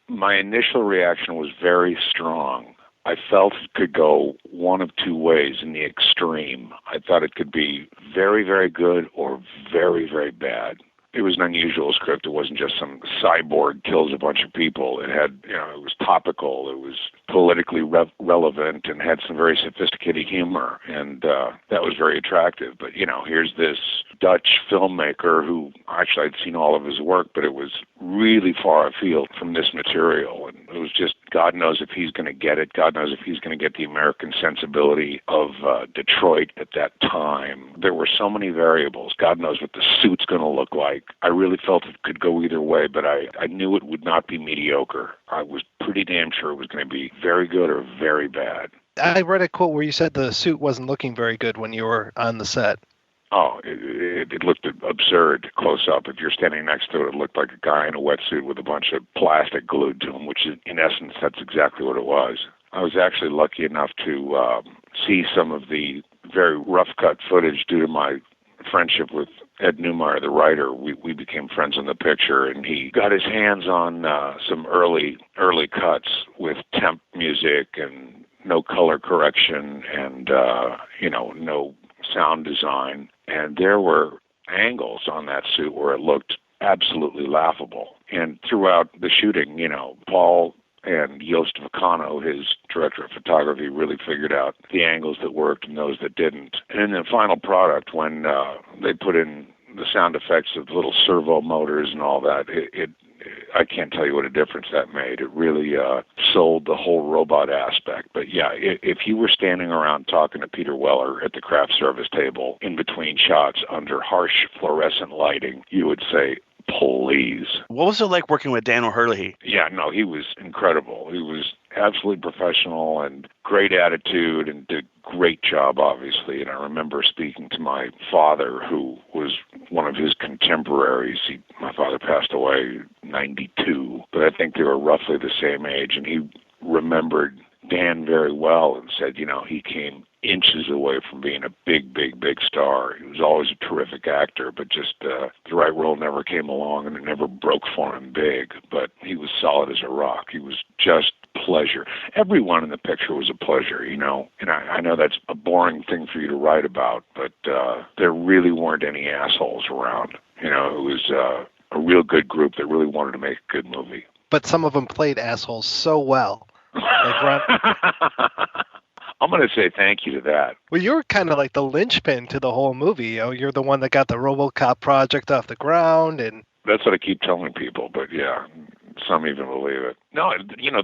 My initial reaction was very strong. I felt it could go one of two ways in the extreme. I thought it could be very, very good or very, very bad. It was an unusual script. It wasn't just some cyborg kills a bunch of people. It had, it was topical. It was politically relevant and had some very sophisticated humor. And that was very attractive. But, here's this Dutch filmmaker who, actually I'd seen all of his work, but it was really far afield from this material. And it was just, God knows if he's going to get it. God knows if he's going to get the American sensibility of Detroit at that time. There were so many variables. God knows what the suit's going to look like. I really felt it could go either way, but I knew it would not be mediocre. I was pretty damn sure it was going to be very good or very bad. I read a quote where you said the suit wasn't looking very good when you were on the set. Oh, it looked absurd close up. If you're standing next to it, it looked like a guy in a wetsuit with a bunch of plastic glued to him, which is, in essence, that's exactly what it was. I was actually lucky enough to see some of the very rough-cut footage due to my friendship with Ed Neumeier, the writer. We became friends on the picture, and he got his hands on some early cuts with temp music and no color correction and, no sound design. And there were angles on that suit where it looked absolutely laughable. And throughout the shooting, Paul and Joost Vacano, his director of photography, really figured out the angles that worked and those that didn't. And in the final product, when they put in the sound effects of little servo motors and all that, I can't tell you what a difference that made. It really sold the whole robot aspect. But yeah, if you were standing around talking to Peter Weller at the craft service table in between shots under harsh fluorescent lighting, you would say, please. What was it like working with Dan O'Hurley? Yeah, no, he was incredible. He was absolutely professional and great attitude and did a great job, obviously. And I remember speaking to my father, who was one of his contemporaries. My father passed away in 92, but I think they were roughly the same age. And he remembered Dan very well and said, he came inches away from being a big, big, big star. He was always a terrific actor, but just the right role never came along, and it never broke for him big. But he was solid as a rock. He was just pleasure. Everyone in the picture was a pleasure, And I know that's a boring thing for you to write about, but there really weren't any assholes around. It was a real good group that really wanted to make a good movie. But some of them played assholes so well. I'm going to say thank you to that. Well, you're kind of like the linchpin to the whole movie. You're the one that got the RoboCop project off the ground, and that's what I keep telling people. But yeah, some even believe it. No,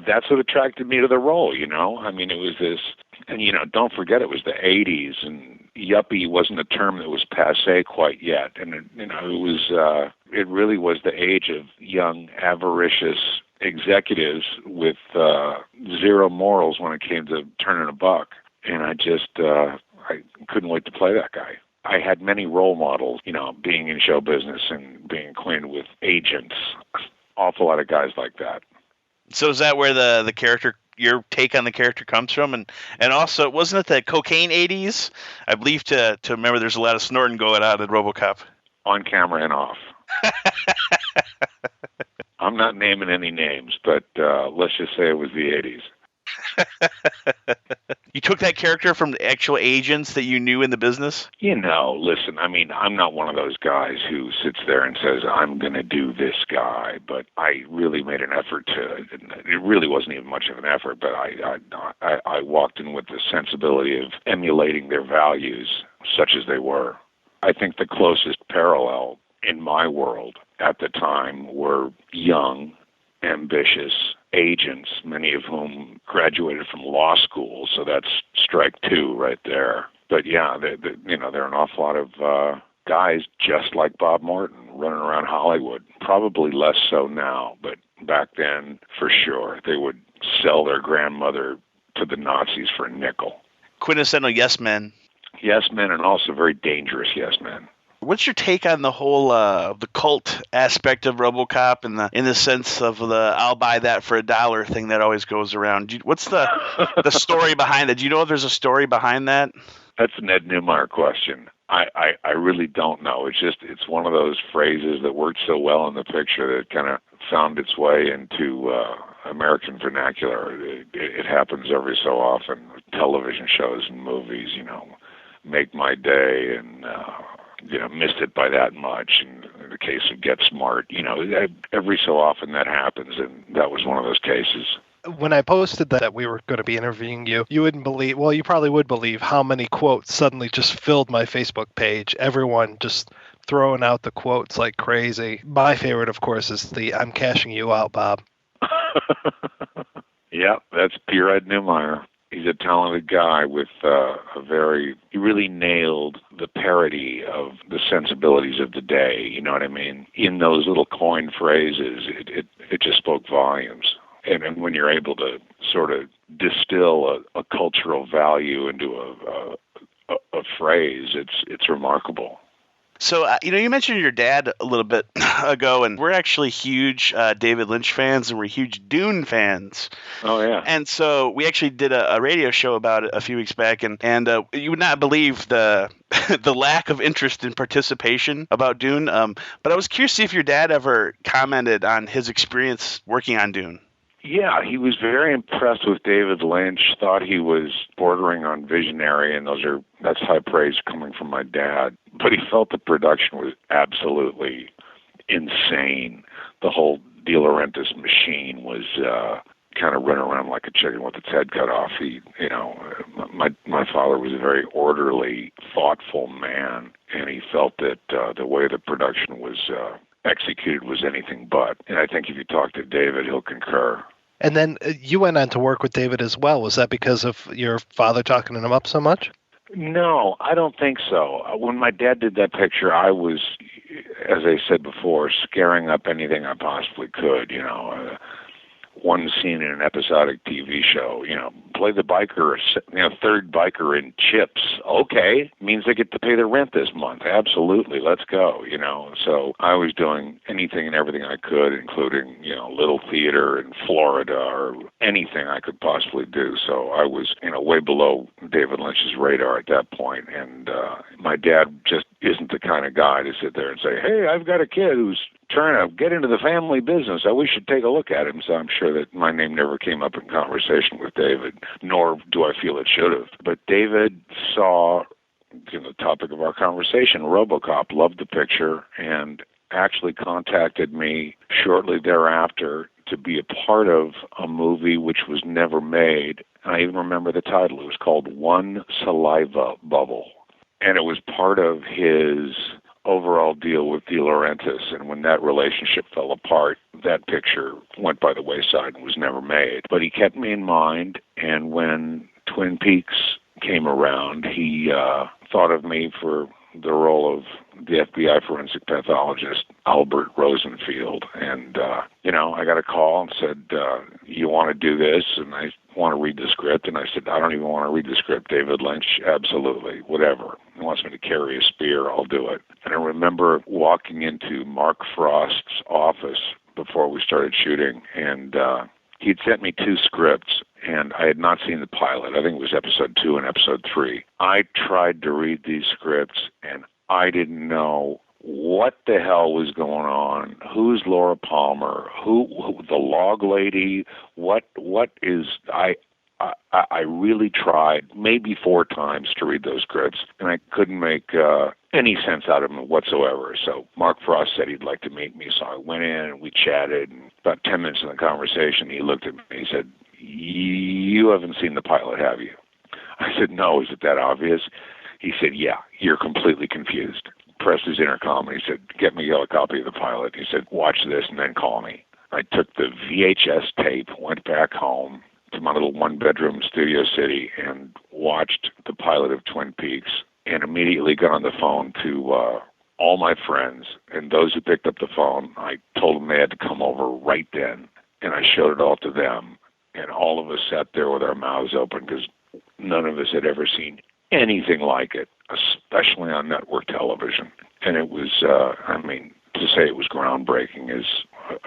that's what attracted me to the role. I mean, it was this, and don't forget it was the '80s, and yuppie wasn't a term that was passé quite yet, and it really was the age of young, avaricious executives with zero morals when it came to turning a buck. And I couldn't wait to play that guy. I had many role models, being in show business and being acquainted with agents. Awful lot of guys like that. So is that where the character, your take on the character comes from? And also, wasn't it the cocaine 80s? I believe to remember there's a lot of snorting going on in RoboCop. On camera and off. I'm not naming any names, but let's just say it was the 80s. You took that character from the actual agents that you knew in the business? Listen, I mean, I'm not one of those guys who sits there and says, I'm going to do this guy, but I really made an effort it really wasn't even much of an effort, but I walked in with the sensibility of emulating their values, such as they were. I think the closest parallel in my world at the time were young, ambitious agents, many of whom graduated from law school, so that's strike two right there. But yeah, there are an awful lot of guys just like Bob Morton running around Hollywood. Probably less so now, but back then, for sure, they would sell their grandmother to the Nazis for a nickel. Quintessential yes men. Yes men, and also very dangerous yes men. What's your take on the whole the cult aspect of RoboCop and in the sense of the I'll buy that for $1 thing that always goes around? What's the story behind it? Do you know if there's a story behind that? That's an Ed Neumeier question. I really don't know. It's one of those phrases that worked so well in the picture that it kind of found its way into American vernacular. It happens every so often with television shows and movies, Make My Day and missed it by that much. And in the case of Get Smart, every so often that happens, and that was one of those cases. When I posted that we were going to be interviewing you, you wouldn't believe, well, you probably would believe how many quotes suddenly just filled my Facebook page. Everyone just throwing out the quotes like crazy. My favorite, of course, is the I'm cashing you out, Bob. Yeah, that's pure Ed Neumeier. He's a talented guy with he really nailed the parody of the sensibilities of the day, you know what I mean? In those little coined phrases, it just spoke volumes. And when you're able to sort of distill a cultural value into a phrase. It's remarkable. So, you mentioned your dad a little bit ago, and we're actually huge David Lynch fans, and we're huge Dune fans. Oh, yeah. And so we actually did a radio show about it a few weeks back, and you would not believe the the lack of interest and participation about Dune. But I was curious to see if your dad ever commented on his experience working on Dune. Yeah, he was very impressed with David Lynch, thought he was bordering on visionary, and that's high praise coming from my dad. But he felt the production was absolutely insane. The whole De Laurentiis machine was kind of running around like a chicken with its head cut off. My father was a very orderly, thoughtful man, and he felt that the way the production was executed was anything but. And I think if you talk to David, he'll concur. And then you went on to work with David as well. Was that because of your father talking him up so much? No, I don't think so. When my dad did that picture, I was, as I said before, scaring up anything I possibly could, one scene in an episodic TV show, play the biker, third biker in Chips. Okay, means they get to pay their rent this month. Absolutely, let's go, So I was doing anything and everything I could, including, little theater in Florida or anything I could possibly do. So I was, way below David Lynch's radar at that point. And my dad just isn't the kind of guy to sit there and say, hey, I've got a kid who's trying to get into the family business. We should take a look at him. So I'm sure that my name never came up in conversation with David, nor do I feel it should have. But David saw, the topic of our conversation, RoboCop, loved the picture, and actually contacted me shortly thereafter to be a part of a movie which was never made. And I even remember the title. It was called One Saliva Bubble. And it was part of his overall deal with De Laurentiis, and when that relationship fell apart, that picture went by the wayside and was never made. But he kept me in mind, and when Twin Peaks came around, he thought of me for the role of the FBI forensic pathologist, Albert Rosenfield. And, I got a call and said, you want to do this? And I want to read the script. And I said, I don't even want to read the script. David Lynch, absolutely, whatever. He wants me to carry a spear, I'll do it. And I remember walking into Mark Frost's office before we started shooting, and he'd sent me 2 scripts, and I had not seen the pilot. I think it was episode 2 and episode 3. I tried to read these scripts, and I didn't know what the hell was going on. Who's Laura Palmer? Who the log lady? What is I really tried maybe 4 times to read those scripts, and I couldn't make any sense out of them whatsoever. So Mark Frost said he'd like to meet me, so I went in and we chatted. And about 10 minutes in the conversation, he looked at me and he said, you haven't seen the pilot, have you? I said, no. Is it that obvious? He said, yeah, you're completely confused. Pressed his intercom and he said, get Miguel a copy of the pilot. He said, watch this and then call me. I took the VHS tape, went back home to my little 1-bedroom Studio City and watched the pilot of Twin Peaks, and immediately got on the phone to all my friends, and those who picked up the phone, I told them they had to come over right then, and I showed it all to them, and all of us sat there with our mouths open because none of us had ever seen anything like it, especially on network television. And it was, to say it was groundbreaking is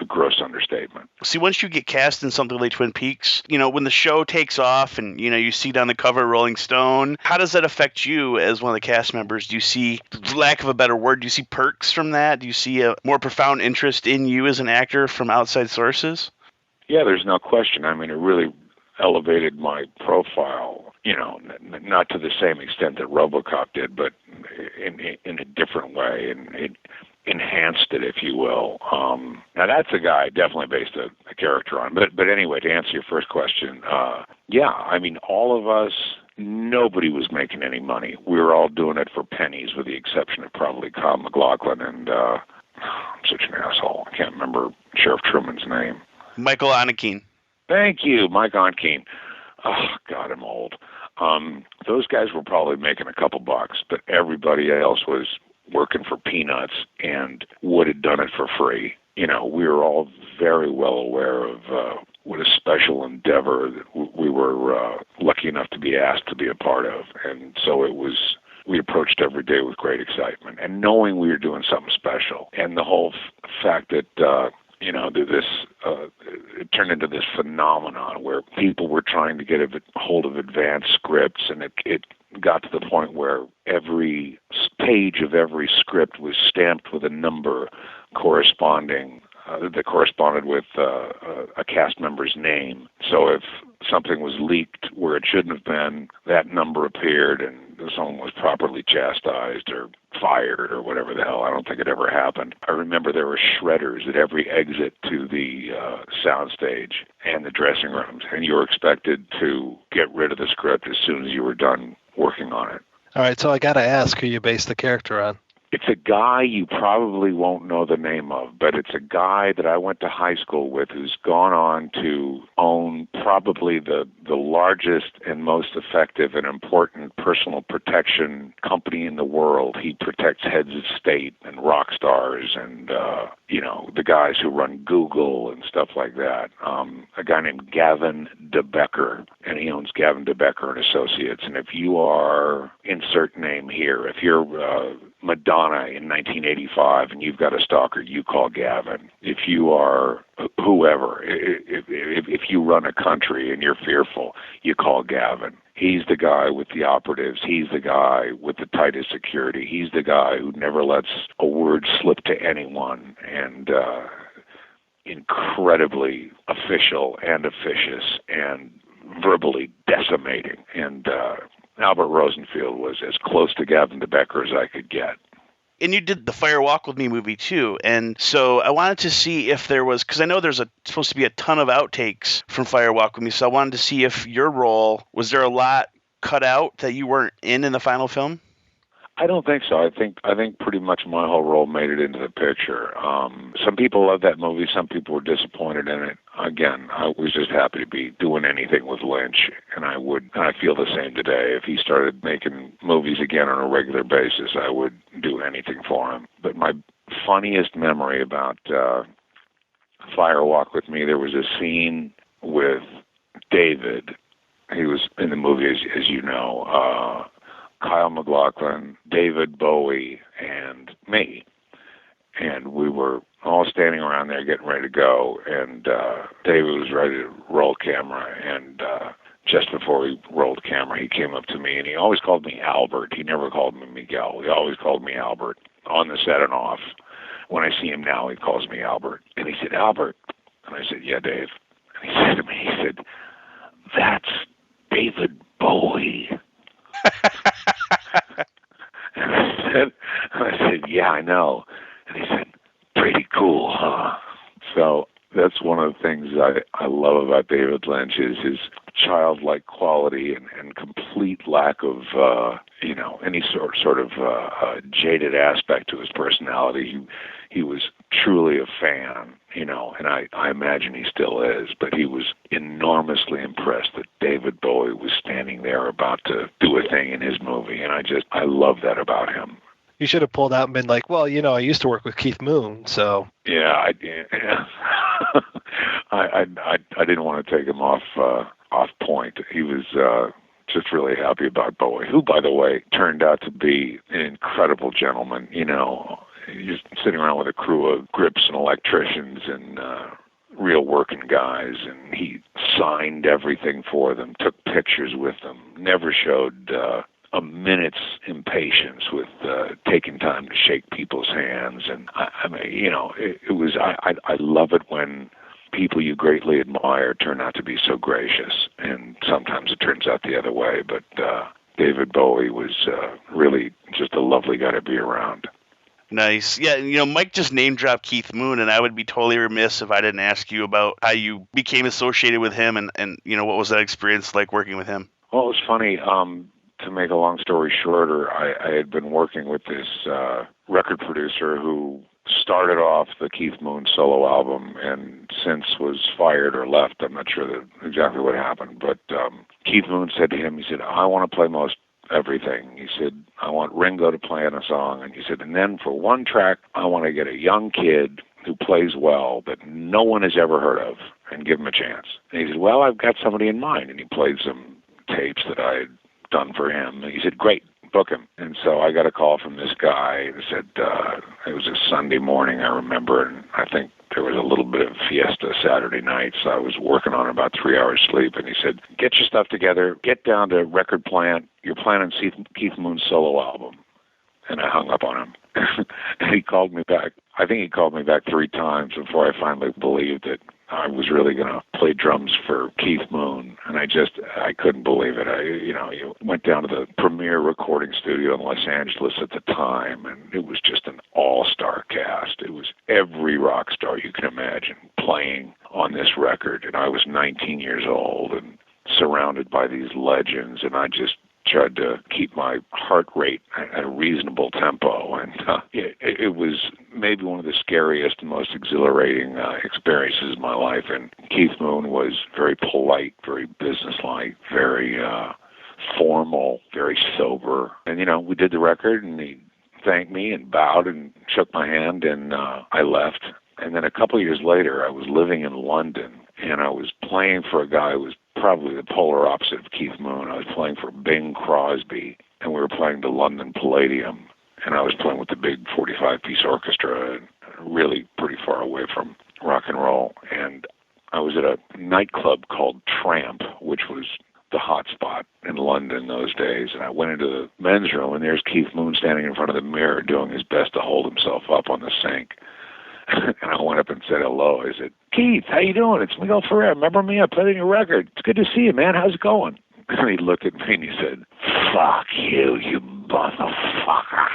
a gross understatement. See, once you get cast in something like Twin Peaks, when the show takes off and, you see it on the cover of Rolling Stone, how does that affect you as one of the cast members? Do you see, for lack of a better word, do you see perks from that? Do you see a more profound interest in you as an actor from outside sources? Yeah, there's no question. It really elevated my profile, not to the same extent that RoboCop did, but in a different way, and it enhanced it, if you will. Now that's a guy I definitely based a character on. But anyway, to answer your first question, all of us, nobody was making any money. We were all doing it for pennies, with the exception of probably Kyle MacLachlan and I'm such an asshole. I can't remember Sheriff Truman's name. Michael Onekeen. Thank you, Mike Onekeen. Oh, God, I'm old. Those guys were probably making a couple bucks, but everybody else was working for peanuts and would have done it for free. We were all very well aware of what a special endeavor that we were lucky enough to be asked to be a part of. And so we approached every day with great excitement and knowing we were doing something special. And the whole fact that, it turned into this phenomenon where people were trying to get a hold of advanced scripts, and it got to the point where every page of every script was stamped with a number corresponding that corresponded with a cast member's name. So if something was leaked where it shouldn't have been, that number appeared and someone was properly chastised or fired or whatever the hell. I don't think it ever happened. I remember there were shredders at every exit to the soundstage and the dressing rooms, and you were expected to get rid of the script as soon as you were done working on it. All right, so I got to ask who you based the character on. It's a guy you probably won't know the name of, but it's a guy that I went to high school with who's gone on to own probably the largest and most effective and important personal protection company in the world. He protects heads of state and rock stars and, the guys who run Google and stuff like that. A guy named Gavin DeBecker, and he owns Gavin DeBecker and Associates. And if you are, insert name here, if you're Madonna in 1985 and you've got a stalker, you call Gavin. If you are whoever, if you run a country and you're fearful, you call Gavin. He's the guy with the operatives. He's the guy with the tightest security. He's the guy who never lets a word slip to anyone, and incredibly official and officious and verbally decimating. And Albert Rosenfield was as close to Gavin DeBecker as I could get. And you did the Fire Walk With Me movie too, and so I wanted to see if there was, because I know there's supposed to be a ton of outtakes from Fire Walk With Me, so I wanted to see if your role, was there a lot cut out that you weren't in the final film? I don't think so. I think pretty much my whole role made it into the picture. Some people loved that movie. Some people were disappointed in it. Again, I was just happy to be doing anything with Lynch, and I feel the same today. If he started making movies again on a regular basis, I would do anything for him. But my funniest memory about Fire Walk With Me, there was a scene with David. He was in the movie, as you know, Kyle MacLachlan, David Bowie, and me. And we were all standing around there getting ready to go, and David was ready to roll camera, and just before he rolled camera, he came up to me, and he always called me Albert. He never called me Miguel. He always called me Albert, on the set and off. When I see him now, he calls me Albert. And he said, Albert. And I said, yeah, Dave. And he said to me, he said, that's David Bowie. And I said, yeah, I know. And he said, pretty cool, huh? So that's one of the things I love about David Lynch is his childlike quality and complete lack of, any sort of jaded aspect to his personality. He was truly a fan, and I imagine he still is, but he was enormously impressed that David Bowie was standing there about to do a thing in his movie, and I love that about him. You should have pulled out and been like, well, I used to work with Keith Moon, so. Yeah, I didn't want to take him off point. He was just really happy about Bowie, who, by the way, turned out to be an incredible gentleman. He's sitting around with a crew of grips and electricians and real working guys, and he signed everything for them, took pictures with them, never showed a minute's impatience with taking time to shake people's hands. And it was. I love it when people you greatly admire turn out to be so gracious, and sometimes it turns out the other way. But David Bowie was really just a lovely guy to be around. Nice. Yeah, Mike just name-dropped Keith Moon, and I would be totally remiss if I didn't ask you about how you became associated with him and what was that experience like working with him? Well, it was funny. To make a long story shorter, I had been working with this record producer who started off the Keith Moon solo album and since was fired or left. I'm not sure exactly what happened, but Keith Moon said to him, he said, I want to play most everything. He said, I want Ringo to play on a song. And he said, and then for one track, I want to get a young kid who plays well that no one has ever heard of. and give him a chance. And he said, well, I've got somebody in mind. And he played some tapes that I had done for him. And he said, great, book him. And so I got a call from this guy that said, it was a Sunday morning, I remember, and I think there was a little bit of fiesta Saturday night, so I was working on about 3 hours sleep, and he said, get your stuff together, get down to Record Plant, you're planning Keith Moon's solo album. And I hung up on him. And he called me back. I think he called me back 3 times before I finally believed that I was really going to play drums for Keith Moon. And I couldn't believe it. You went down to the premier recording studio in Los Angeles at the time, and it was just an all-star cast. It was every rock star you can imagine playing on this record. And I was 19 years old and surrounded by these legends, and I just tried to keep my heart rate at a reasonable tempo, and it was maybe one of the scariest and most exhilarating experiences of my life. And Keith Moon was very polite, very businesslike, very formal, very sober. And, we did the record, and he thanked me and bowed and shook my hand, and I left. And then a couple of years later, I was living in London, and I was playing for a guy who was probably the polar opposite of Keith Moon. I was playing for Bing Crosby, and we were playing the London Palladium, and I was playing with the big 45-piece orchestra, and really pretty far away from rock and roll. And I was at a nightclub called Tramp, which was the hot spot in London those days, and I went into the men's room, and there's Keith Moon standing in front of the mirror doing his best to hold himself up on the sink. And I went up and said hello. I said, Keith, how you doing? It's Miguel Ferrer. Remember me? I played on your record. It's good to see you, man. How's it going? And he looked at me and he said, fuck you, you motherfucker.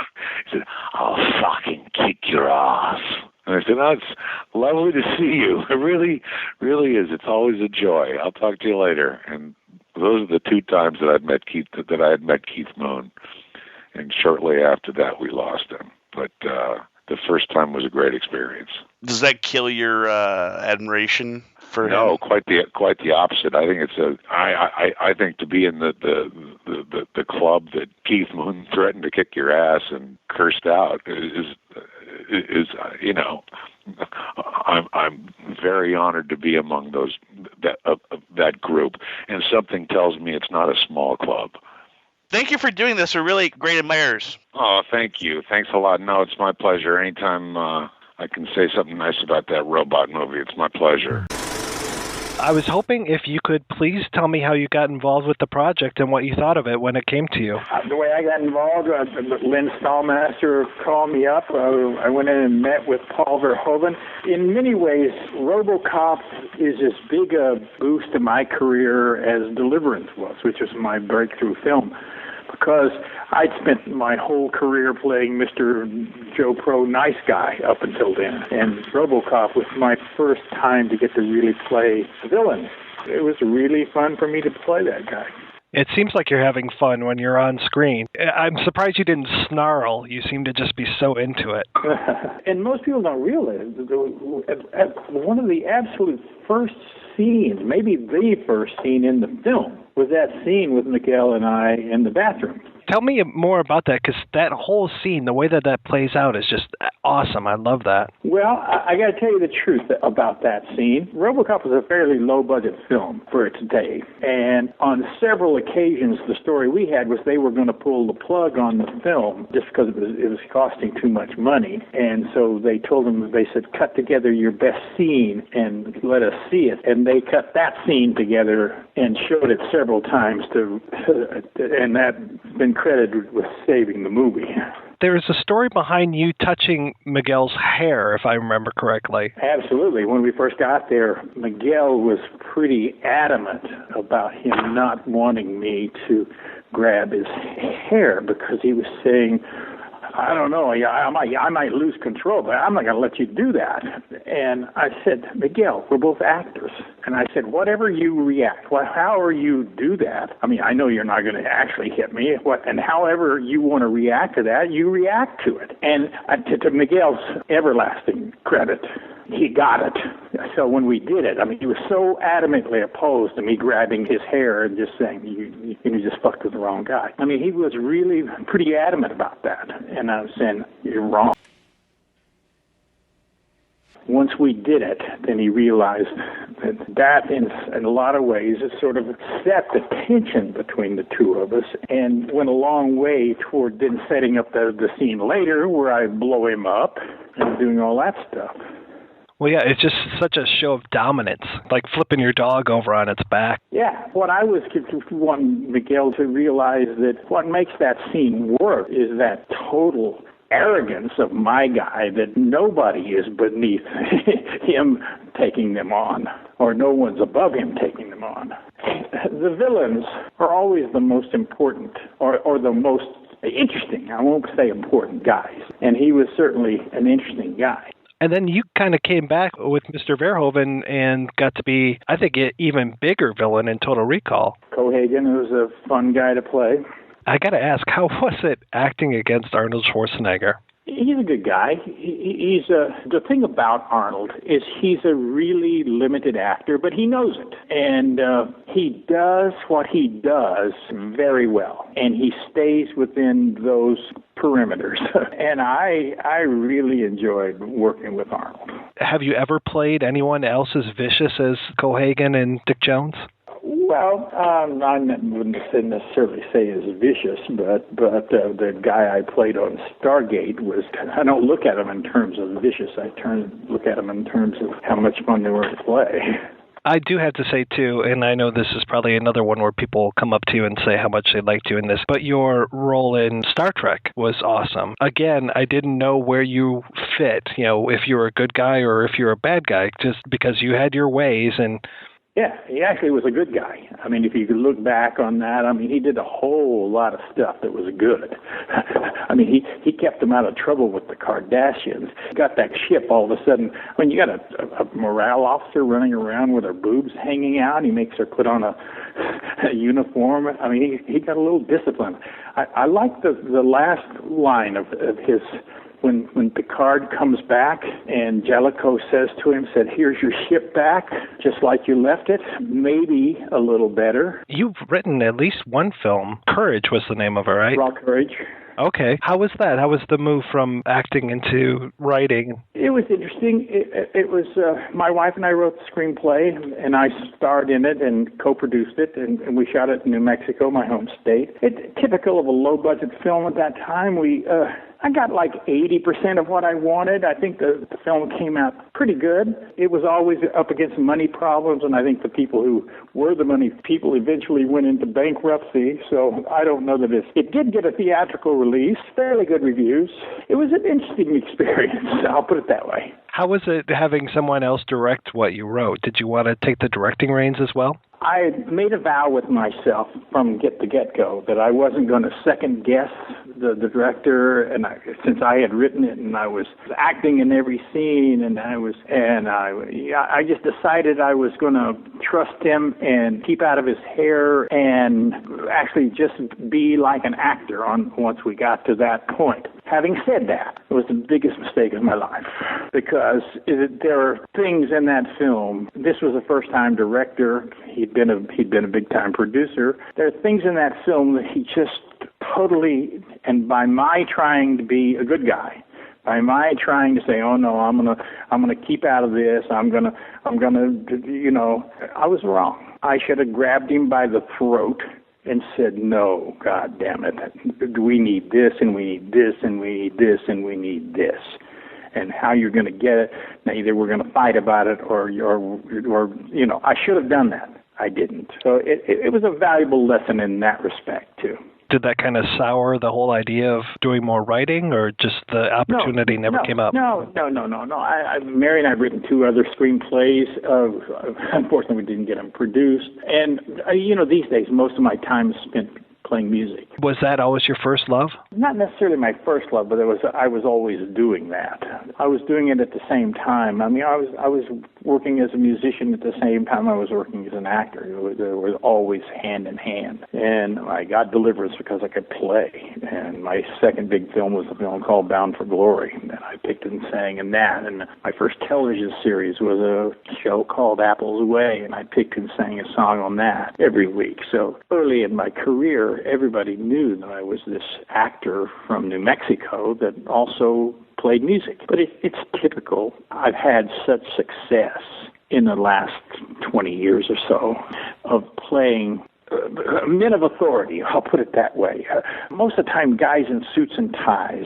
He said, I'll fucking kick your ass. And I said, oh, it's lovely to see you. It really, really is. It's always a joy. I'll talk to you later. And those are the 2 times that I had met Keith Moon. And shortly after that, we lost him. But the first time was a great experience. Does that kill your admiration for him? No, quite the opposite. I think I think to be in the club that Keith Moon threatened to kick your ass and cursed out is I'm very honored to be among that group, and something tells me it's not a small club. Thank you for doing this. We're really great admirers. Oh, thank you. Thanks a lot. No, it's my pleasure. Anytime I can say something nice about that robot movie, it's my pleasure. I was hoping if you could please tell me how you got involved with the project and what you thought of it when it came to you. The way I got involved, Lynn Stallmaster called me up. I went in and met with Paul Verhoeven. In many ways, RoboCop is as big a boost to my career as Deliverance was, which was my breakthrough film. Because I'd spent my whole career playing Mr. Joe Pro nice guy up until then. And RoboCop was my first time to get to really play the villain. It was really fun for me to play that guy. It seems like you're having fun when you're on screen. I'm surprised you didn't snarl. You seem to just be so into it. And most people don't realize one of the absolute first scenes, maybe the first scene in the film, was that scene with Miguel and I in the bathroom. Tell me more about that, because that whole scene, the way that plays out is just awesome. I love that. Well, I got to tell you the truth about that scene. RoboCop was a fairly low-budget film for its day, and on several occasions, the story we had was they were going to pull the plug on the film just because it was costing too much money, and so they told them, they said, cut together your best scene and let us see it, and they cut that scene together and showed it several times, and that's been credited with saving the movie. There's a story behind you touching Miguel's hair, if I remember correctly. Absolutely. When we first got there, Miguel was pretty adamant about him not wanting me to grab his hair because he was saying, I don't know, I might lose control, but I'm not going to let you do that. And I said, Miguel, we're both actors. And I said, whatever you react, however you do that, I mean, I know you're not going to actually hit me, and however you want to react to that, you react to it. And to Miguel's everlasting credit, he got it. So when we did it, I mean, he was so adamantly opposed to me grabbing his hair and just saying, you just fucked with the wrong guy. I mean, he was really pretty adamant about that. And I was saying, you're wrong. once we did it, then he realized that in a lot of ways it sort of set the tension between the two of us and went a long way toward then setting up the scene later where I blow him up and doing all that stuff. Well, yeah, it's just such a show of dominance, like flipping your dog over on its back. Yeah, what I was wanting Miguel to realize that what makes that scene work is that total arrogance of my guy that nobody is beneath him taking them on, or no one's above him taking them on. The villains are always the most important, or the most interesting, I won't say important, guys, and he was certainly an interesting guy. And then you kind of came back with Mr. Verhoeven and got to be, I think, an even bigger villain in Total Recall. Cohagen was a fun guy to play. I got to ask, how was it acting against Arnold Schwarzenegger? He's a good guy. The thing about Arnold is he's a really limited actor, but he knows it. And he does what he does very well. And he stays within those perimeters. And I really enjoyed working with Arnold. Have you ever played anyone else as vicious as Cohagen and Dick Jones? Well, I wouldn't necessarily say is vicious, but the guy I played on Stargate was, I don't look at him in terms of vicious, I look at him in terms of how much fun they were to play. I do have to say, too, and I know this is probably another one where people come up to you and say how much they liked you in this, but your role in Star Trek was awesome. Again, I didn't know where you fit, if you were a good guy or if you're a bad guy, just because you had your ways and... Yeah, he actually was a good guy. I mean, if you could look back on that, I mean, he did a whole lot of stuff that was good. I mean, he kept them out of trouble with the Kardashians. Got that ship all of a sudden. I mean, you got a morale officer running around with her boobs hanging out. He makes her put on a uniform. I mean, he got a little discipline. I like the last line of his... When Picard comes back and Jellicoe says to him, here's your ship back, just like you left it, maybe a little better. You've written at least one film. Courage was the name of it, right? Raw Courage. Okay. How was that? How was the move from acting into writing? It was interesting. It was my wife and I wrote the screenplay, and I starred in it and co-produced it, and we shot it in New Mexico, my home state. It's typical of a low-budget film at that time. I got like 80% of what I wanted. I think the film came out pretty good. It was always up against money problems, and I think the people who were the money people eventually went into bankruptcy, so I don't know that it did get a theatrical release, fairly good reviews. It was an interesting experience, I'll put it that way. How was it having someone else direct what you wrote? Did you want to take the directing reins as well? I made a vow with myself from the get-go that I wasn't going to second-guess the director, and since I had written it and I was acting in every scene, and I just decided I was going to trust him and keep out of his hair and actually just be like an actor once we got to that point. Having said that, it was the biggest mistake of my life because there are things in that film. This was a first-time director. He'd been a big-time producer. There are things in that film that he just totally, and by my trying to be a good guy, by my trying to say, oh no, I'm gonna keep out of this. I'm gonna, I was wrong. I should have grabbed him by the throat and said, no, God damn it, we need this, and we need this, and we need this, and we need this. And how you're going to get it, now either we're going to fight about it or I should have done that. I didn't. So it was a valuable lesson in that respect, too. Did that kind of sour the whole idea of doing more writing, or just the opportunity never came up? No. Mary and I have written 2 other screenplays. Unfortunately, we didn't get them produced. And, these days, most of my time is spent playing music. Was that always your first love? Not necessarily my first love, but I was always doing that. I was doing it at the same time. I mean, I was working as a musician at the same time I was working as an actor. They were always hand in hand. And I got Deliverance because I could play. And my second big film was a film called Bound for Glory. And I picked and sang in that. And my first television series was a show called Apple's Way. And I picked and sang a song on that every week. So early in my career, everybody knew that I was this actor from New Mexico that also played music. But it's typical. I've had such success in the last 20 years or so of playing men of authority, I'll put it that way. Most of the time, guys in suits and ties,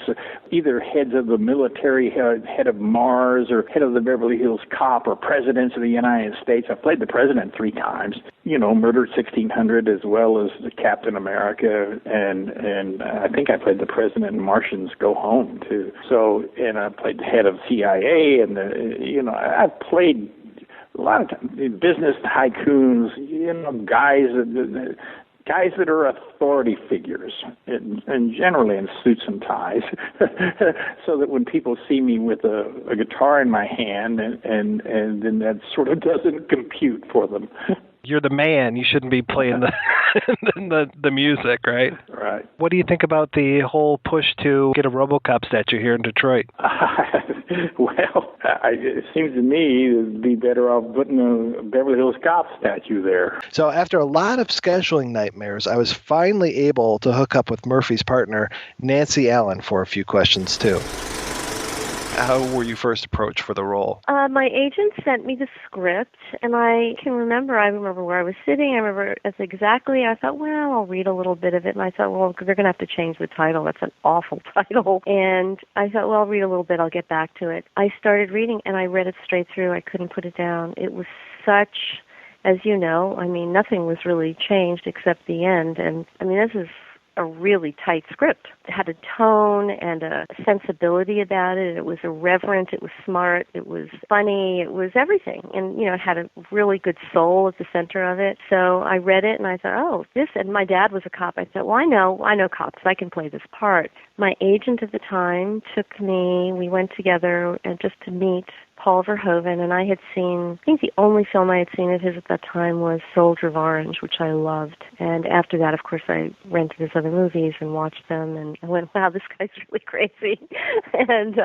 either heads of the military, head of Mars, or head of the Beverly Hills Cop, or presidents of the United States. I've played the president 3 times. Murdered 1600, as well as the Captain America, and I think I played the president in Martians Go Home too. So, and I played the head of CIA, and I've played a lot of times, business tycoons, guys that are authority figures, and generally in suits and ties, so that when people see me with a guitar in my hand, and then that sort of doesn't compute for them. You're the man. You shouldn't be playing the music, right? Right. What do you think about the whole push to get a RoboCop statue here in Detroit? Well, it seems to me it'd be better off putting a Beverly Hills Cop statue there. So after a lot of scheduling nightmares, I was finally able to hook up with Murphy's partner, Nancy Allen, for a few questions, too. How were you first approached for the role? My agent sent me the script, and I remember where I was sitting. I remember I thought, well, I'll read a little bit of it. And I thought, well, they're going to have to change the title. That's an awful title. And I thought, well, I'll read a little bit. I'll get back to it. I started reading, and I read it straight through. I couldn't put it down. It was such, as you know, nothing was really changed except the end. And, this is a really tight script. It had a tone and a sensibility about it. It was irreverent. It was smart. It was funny. It was everything. And, it had a really good soul at the center of it. So I read it and I thought, and my dad was a cop. I thought, well, I know cops. I can play this part. My agent at the time took me, we went together and just to meet Paul Verhoeven, and I think the only film I had seen of his at that time was Soldier of Orange, which I loved. And after that, of course, I rented his other movies and watched them, and I went, wow, this guy's really crazy. and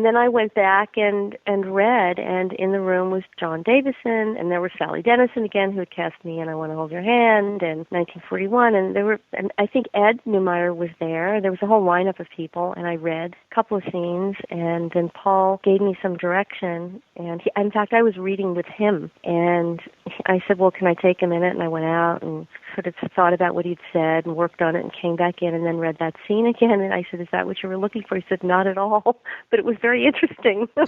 then I went back and read, and in the room was John Davison, and there was Sally Dennison again, who had cast me in I Want to Hold Your Hand, and 1941, and I think Ed Neumeier was there. There was a whole lineup of people, and I read a couple of scenes, and then Paul gave me some direction. And in fact, I was reading with him, and I said, well, can I take a minute? And I went out and sort of thought about what he'd said and worked on it and came back in and then read that scene again. And I said, is that what you were looking for? He said, not at all, but it was very interesting. So,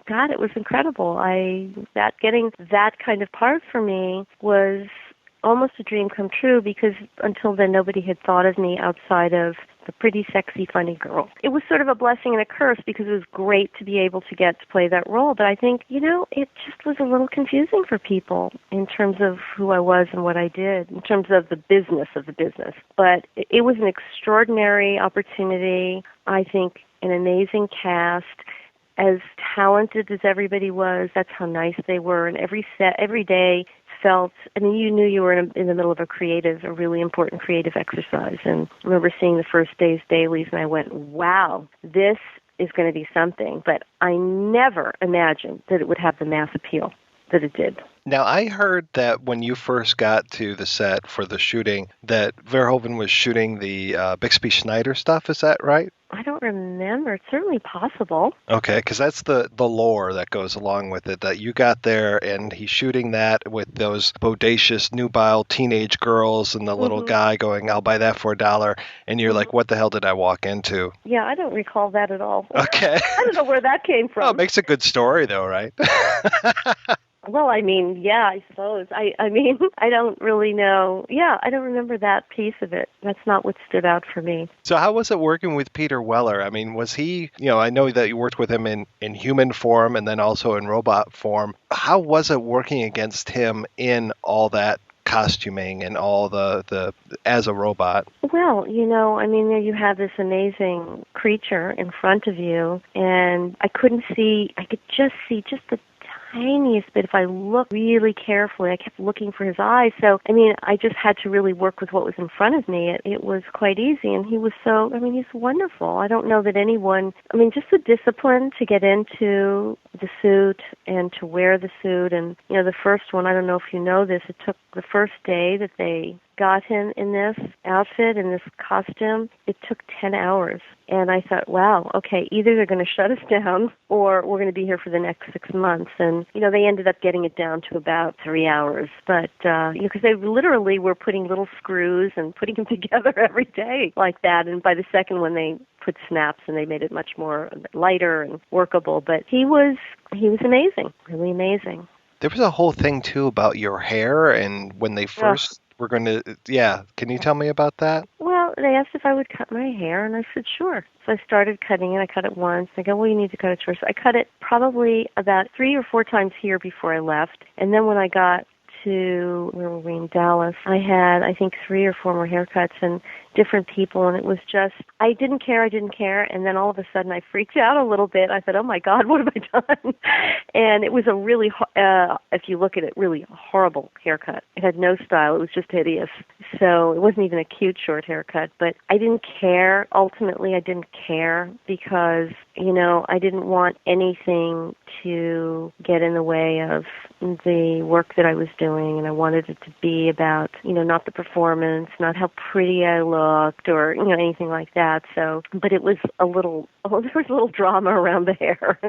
God, it was incredible. Getting that kind of part for me was almost a dream come true, because until then nobody had thought of me outside of the pretty, sexy, funny girl. It was sort of a blessing and a curse, because it was great to be able to get to play that role, but I think, it just was a little confusing for people in terms of who I was and what I did, in terms of the business of the business. But it was an extraordinary opportunity, I think an amazing cast. As talented as everybody was, that's how nice they were, and every day felt, you knew you were in the middle of a really important creative exercise. And I remember seeing the first day's dailies, and I went, wow, this is going to be something. But I never imagined that it would have the mass appeal that it did. Now, I heard that when you first got to the set for the shooting, that Verhoeven was shooting the Bixby Schneider stuff. Is that right? I don't remember. It's certainly possible. Okay, because that's the lore that goes along with it, that you got there and he's shooting that with those bodacious, nubile teenage girls and the little guy going, I'll buy that for $1. And you're like, what the hell did I walk into? Yeah, I don't recall that at all. Okay. I don't know where that came from. Well, it makes a good story, though, right? Well, yeah, I suppose. I don't really know. Yeah, I don't remember that piece of it. That's not what stood out for me. So how was it working with Peter Weller? Was he, I know that you worked with him in human form and then also in robot form. How was it working against him in all that costuming and all the as a robot? Well, there you have this amazing creature in front of you, and I could just see the tiniest bit. If I looked really carefully, I kept looking for his eyes. So, I just had to really work with what was in front of me. It was quite easy, and he was he's wonderful. I don't know that anyone, just the discipline to get into the suit and to wear the suit. And, the first one, I don't know if you know this, it took the first day that they got him in this outfit, in this costume, it took 10 hours. And I thought, wow, okay, either they're going to shut us down or we're going to be here for the next 6 months. And, they ended up getting it down to about 3 hours. But, because they literally were putting little screws and putting them together every day like that. And by the second one, they put snaps and they made it much more lighter and workable. But he was amazing, really amazing. There was a whole thing, too, about your hair, and when they first were going to, can you tell me about that? Well, they asked if I would cut my hair, and I said, sure. So I started cutting it. I cut it once. They go, well, you need to cut it twice. I cut it probably about 3 or 4 times here before I left, and then when I got to, where were we, in Dallas, I had, I think, 3 or 4 more haircuts and different people, and it was just, I didn't care, and then all of a sudden I freaked out a little bit. I thought, oh my God, what have I done? And it was a really, if you look at it, really horrible haircut. It had no style. It was just hideous. So it wasn't even a cute short haircut, but I didn't care. Ultimately, I didn't care because, I didn't want anything to get in the way of the work that I was doing, and I wanted it to be about, not the performance, not how pretty I looked or, anything like that. So, but it was there was a little drama around the hair.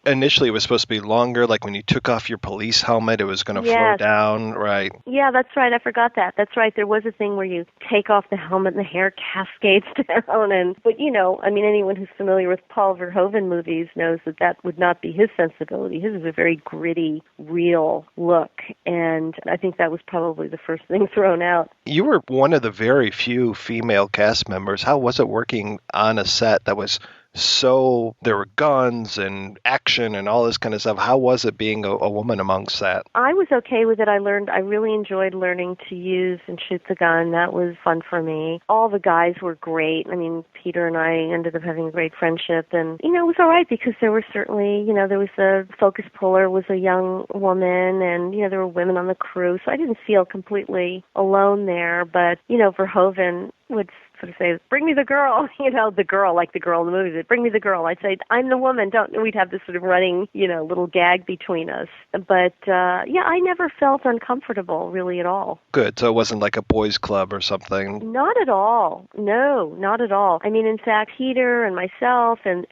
Initially, it was supposed to be longer, like when you took off your police helmet, it was going to flow down, right? Yeah, that's right. I forgot that. That's right. There was a thing where you take off the helmet and the hair cascades down. But, anyone who's familiar with Paul Verhoeven movies knows that would not be his sensibility. His is a very gritty, real look. And I think that was probably the first thing thrown out. You were one of the very few female cast members. How was it working on a set that was so, there were guns and action and all this kind of stuff? How was it being a woman amongst that? I was okay with it. I really enjoyed learning to use and shoot the gun. That was fun for me. All the guys were great. Peter and I ended up having a great friendship, and, it was all right because there were certainly, there was a focus puller was a young woman, and, there were women on the crew, so I didn't feel completely alone there, but, Verhoeven would sort of say, bring me the girl, the girl, like the girl in the movie, bring me the girl. I'd say, I'm the woman, we'd have this sort of running, little gag between us. But, I never felt uncomfortable really at all. Good, so it wasn't like a boys' club or something? Not at all. No, not at all. In fact, Peter and myself and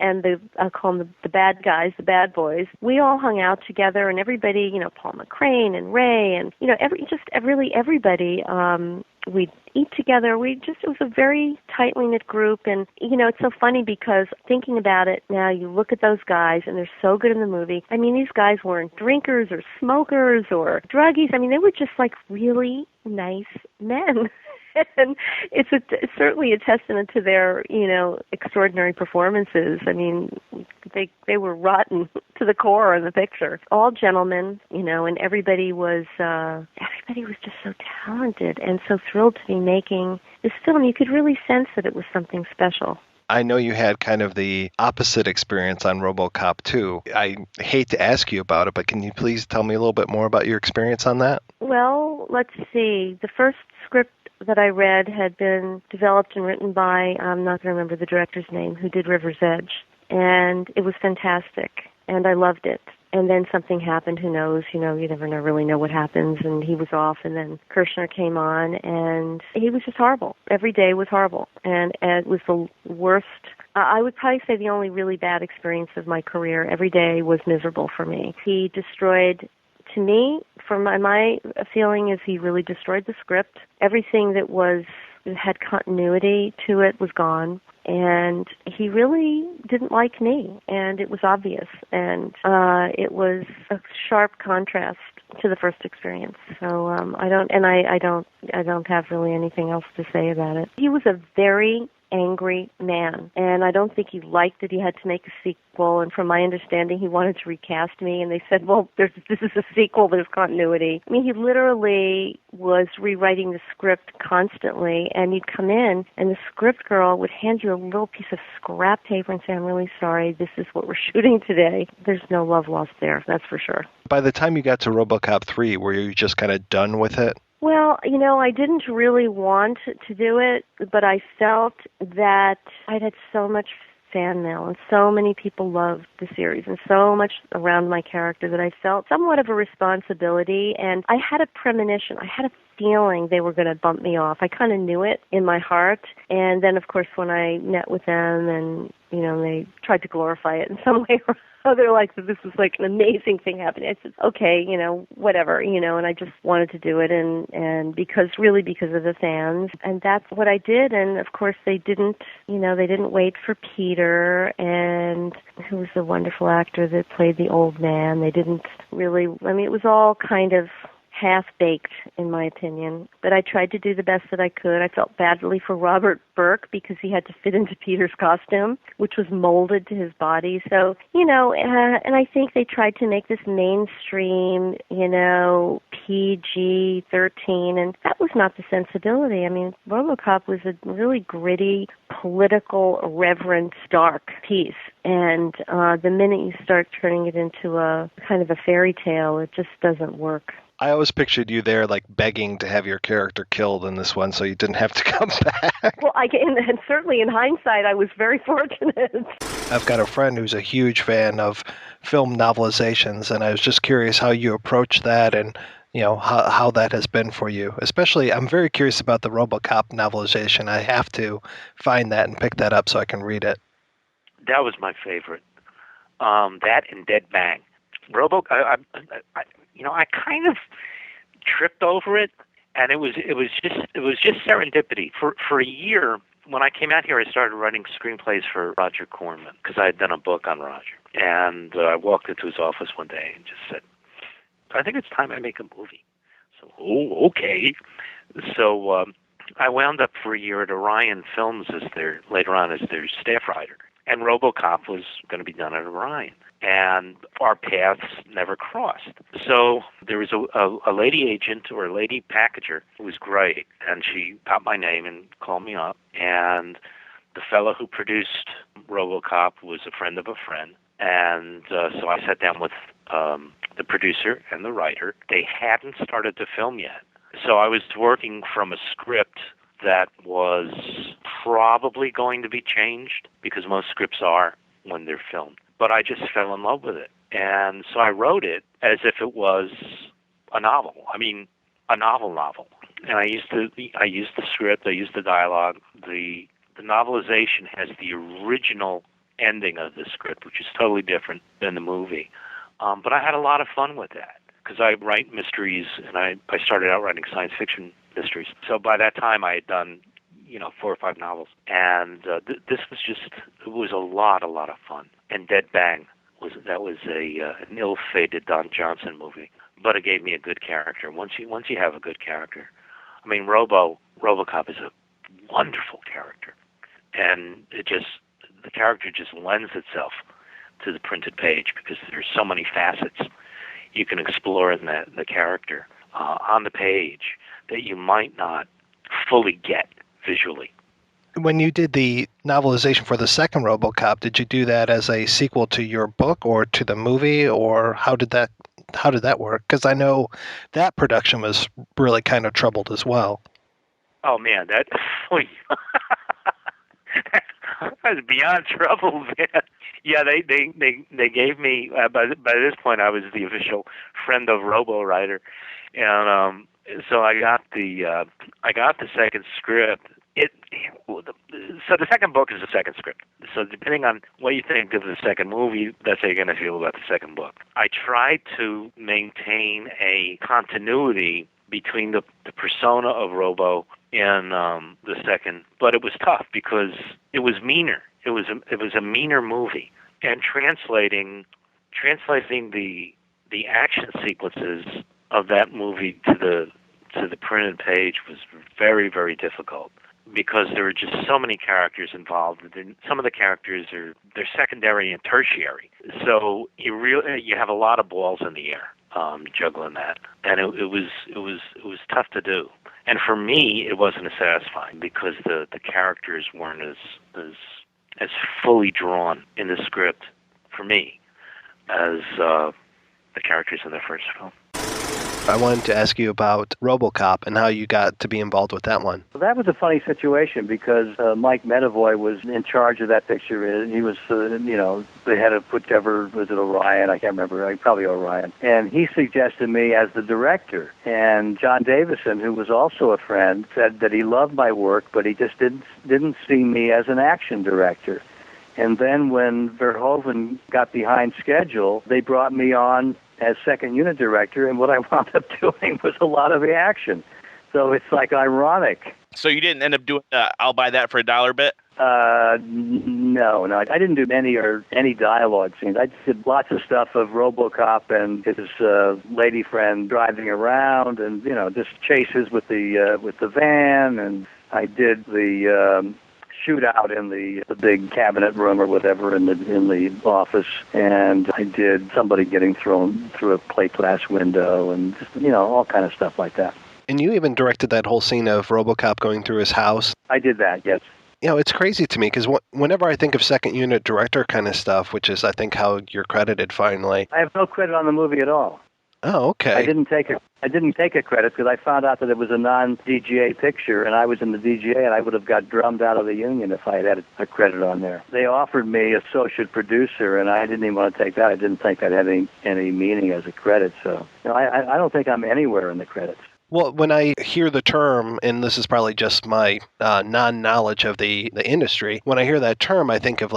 I'll call them the bad guys, the bad boys, we all hung out together, and everybody, Paul McCrane and Ray and, everybody, we'd eat together. It was a very tightly knit group. And, it's so funny because thinking about it now, you look at those guys and they're so good in the movie. These guys weren't drinkers or smokers or druggies. They were just like really nice men. And it's certainly a testament to their, extraordinary performances. They were rotten to the core in the picture. All gentlemen, and everybody was just so talented and so thrilled to be making this film. You could really sense that it was something special. I know you had kind of the opposite experience on RoboCop 2. I hate to ask you about it, but can you please tell me a little bit more about your experience on that? Well, let's see. The first script that I read had been developed and written by, I'm not going to remember the director's name, who did River's Edge. And it was fantastic, and I loved it. And then something happened, who knows, you never really know what happens, and he was off, and then Kirshner came on, and he was just horrible. Every day was horrible, and it was the worst. I would probably say the only really bad experience of my career. Every day was miserable for me. He destroyed, to me, from my feeling is he really destroyed the script. Everything that had continuity to it was gone. And he really didn't like me, and it was obvious. And it was a sharp contrast to the first experience. So I don't have really anything else to say about it. He was a very angry man, and I don't think he liked that he had to make a sequel, and from my understanding he wanted to recast me, and they said, well, this is a sequel, there's continuity. He literally was rewriting the script constantly, and you'd come in and the script girl would hand you a little piece of scrap paper and say, I'm really sorry, this is what we're shooting today. There's no love lost there, that's for sure. By the time you got to RoboCop 3, were you just kind of done with it? Well, I didn't really want to do it, but I felt that I'd had so much fan mail, and so many people loved the series, and so much around my character that I felt somewhat of a responsibility, and I had a premonition. I had a feeling they were going to bump me off. I kind of knew it in my heart, and then, of course, when I met with them and, they tried to glorify it in some way or other, like this was like an amazing thing happening. I said, okay, whatever, and I just wanted to do it, and because of the fans, and that's what I did. And of course, they didn't wait for Peter, and who was the wonderful actor that played the old man. They didn't really. I mean, it was all kind of half-baked, in my opinion. But I tried to do the best that I could. I felt badly for Robert Burke because he had to fit into Peter's costume, which was molded to his body. So, and I think they tried to make this mainstream, PG-13, and that was not the sensibility. I mean, RoboCop was a really gritty, political, reverent, dark piece. And the minute you start turning it into a kind of a fairy tale, it just doesn't work. I always pictured you there, like, begging to have your character killed in this one so you didn't have to come back. Well, and certainly in hindsight, I was very fortunate. I've got a friend who's a huge fan of film novelizations, and I was just curious how you approach that and, how that has been for you. Especially, I'm very curious about the RoboCop novelization. I have to find that and pick that up so I can read it. That was my favorite. That and Dead Bang. I kind of tripped over it, and it was just serendipity. For a year, when I came out here, I started writing screenplays for Roger Corman because I had done a book on Roger. And I walked into his office one day and just said, "I think it's time I make a movie." So, okay. So I wound up for a year at Orion Films later on as their staff writer, and RoboCop was going to be done at Orion. And our paths never crossed. So there was a lady agent or a lady packager who was great, and she got my name and called me up. And the fellow who produced RoboCop was a friend of a friend. And so I sat down with the producer and the writer. They hadn't started to film yet. So I was working from a script that was probably going to be changed, because most scripts are when they're filmed. But I just fell in love with it. And so I wrote it as if it was a novel. I mean, a novel. And I used the script, I used the dialogue. The novelization has the original ending of the script, which is totally different than the movie. But I had a lot of fun with that, because I write mysteries, and I started out writing science fiction mysteries. So by that time I had done 4 or 5 novels. And this was a lot of fun. And Dead Bang was an ill-fated Don Johnson movie, but it gave me a good character. Once you have a good character, I mean, RoboCop is a wonderful character, and the character just lends itself to the printed page because there's so many facets you can explore in the character on the page that you might not fully get visually. When you did the novelization for the second RoboCop, did you do that as a sequel to your book or to the movie, or how did that work? Because I know that production was really kind of troubled as well. Oh man, that was beyond trouble, man. Yeah, they gave me by this point I was the official friend of RoboWriter, and so I got the second script. So the second book is the second script. So depending on what you think of the second movie, that's how you're going to feel about the second book. I tried to maintain a continuity between the persona of Robo in the second, but it was tough because it was meaner. It was a meaner movie, and translating the action sequences of that movie to the printed page was very, very difficult, because there are just so many characters involved. Some of the characters they're secondary and tertiary, so you have a lot of balls in the air juggling that, and it was tough to do. And for me, it wasn't as satisfying because the characters weren't as fully drawn in the script for me as the characters in the first film. I wanted to ask you about RoboCop and how you got to be involved with that one. Well, that was a funny situation because Mike Medavoy was in charge of that picture. He was, the head of whichever, was it Orion? I can't remember. Probably Orion. And he suggested me as the director. And John Davison, who was also a friend, said that he loved my work, but he just didn't see me as an action director. And then when Verhoeven got behind schedule, they brought me on as second unit director, and what I wound up doing was a lot of the action. So it's like ironic. So you didn't end up doing I'll buy that for $1 bit? No. I didn't do any dialogue scenes. I did lots of stuff of RoboCop and his lady friend driving around, and just chases with the van, and I did the shootout in the big cabinet room or whatever in the office, and I did somebody getting thrown through a plate glass window, and all kind of stuff like that. And you even directed that whole scene of RoboCop going through his house. I did that, yes. It's crazy to me because whenever I think of second unit director kind of stuff, which is I think how you're credited finally. I have no credit on the movie at all. Oh, okay. I didn't take a credit because I found out that it was a non-DGA picture, and I was in the DGA, and I would have got drummed out of the union if I had a credit on there. They offered me associate producer, and I didn't even want to take that. I didn't think that had any meaning as a credit. So I don't think I'm anywhere in the credits. Well, when I hear the term, and this is probably just my non-knowledge of the industry, when I hear that term, I think of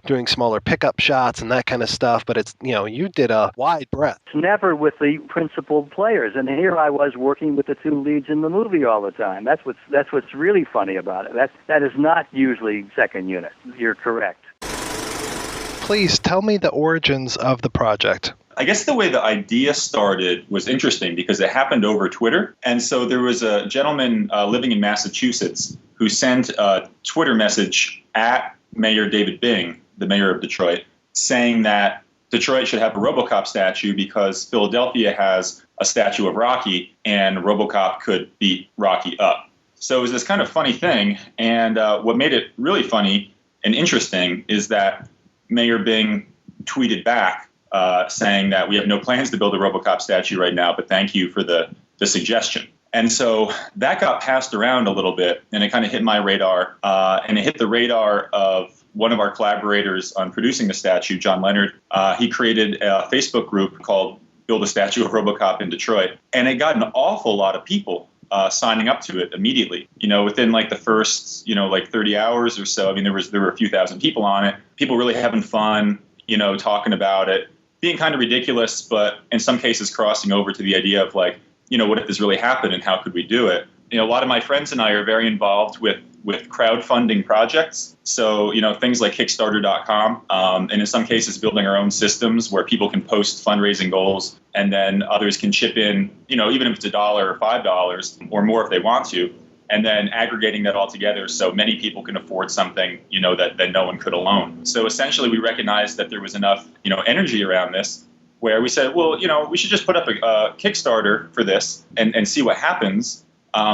doing smaller pickup shots and that kind of stuff, but it's, you did a wide breadth. Never with the principal players, and here I was working with the two leads in the movie all the time. That's what's really funny about it. That is not usually second unit. You're correct. Please tell me the origins of the project. I guess the way the idea started was interesting because it happened over Twitter. And so there was a gentleman living in Massachusetts who sent a Twitter message at Mayor David Bing, the mayor of Detroit, saying that Detroit should have a RoboCop statue because Philadelphia has a statue of Rocky and RoboCop could beat Rocky up. So it was this kind of funny thing. And what made it really funny and interesting is that Mayor Bing tweeted back saying that we have no plans to build a RoboCop statue right now, but thank you for the suggestion. And so that got passed around a little bit, and it kind of hit my radar, and it hit the radar of one of our collaborators on producing the statue, John Leonard. He created a Facebook group called Build a Statue of RoboCop in Detroit, and it got an awful lot of people signing up to it immediately. Within the first 30 hours or so. I mean, there were a few thousand people on it. People really having fun, talking about it, being kind of ridiculous, but in some cases crossing over to the idea of what if this really happened and how could we do it? A lot of my friends and I are very involved with crowdfunding projects. So, things like Kickstarter.com, and in some cases building our own systems where people can post fundraising goals and then others can chip in, even if it's $1 or $5 or more if they want to, and then aggregating that all together so many people can afford something, that no one could alone. So essentially we recognized that there was enough, energy around this where we said, well, we should just put up a Kickstarter for this and see what happens.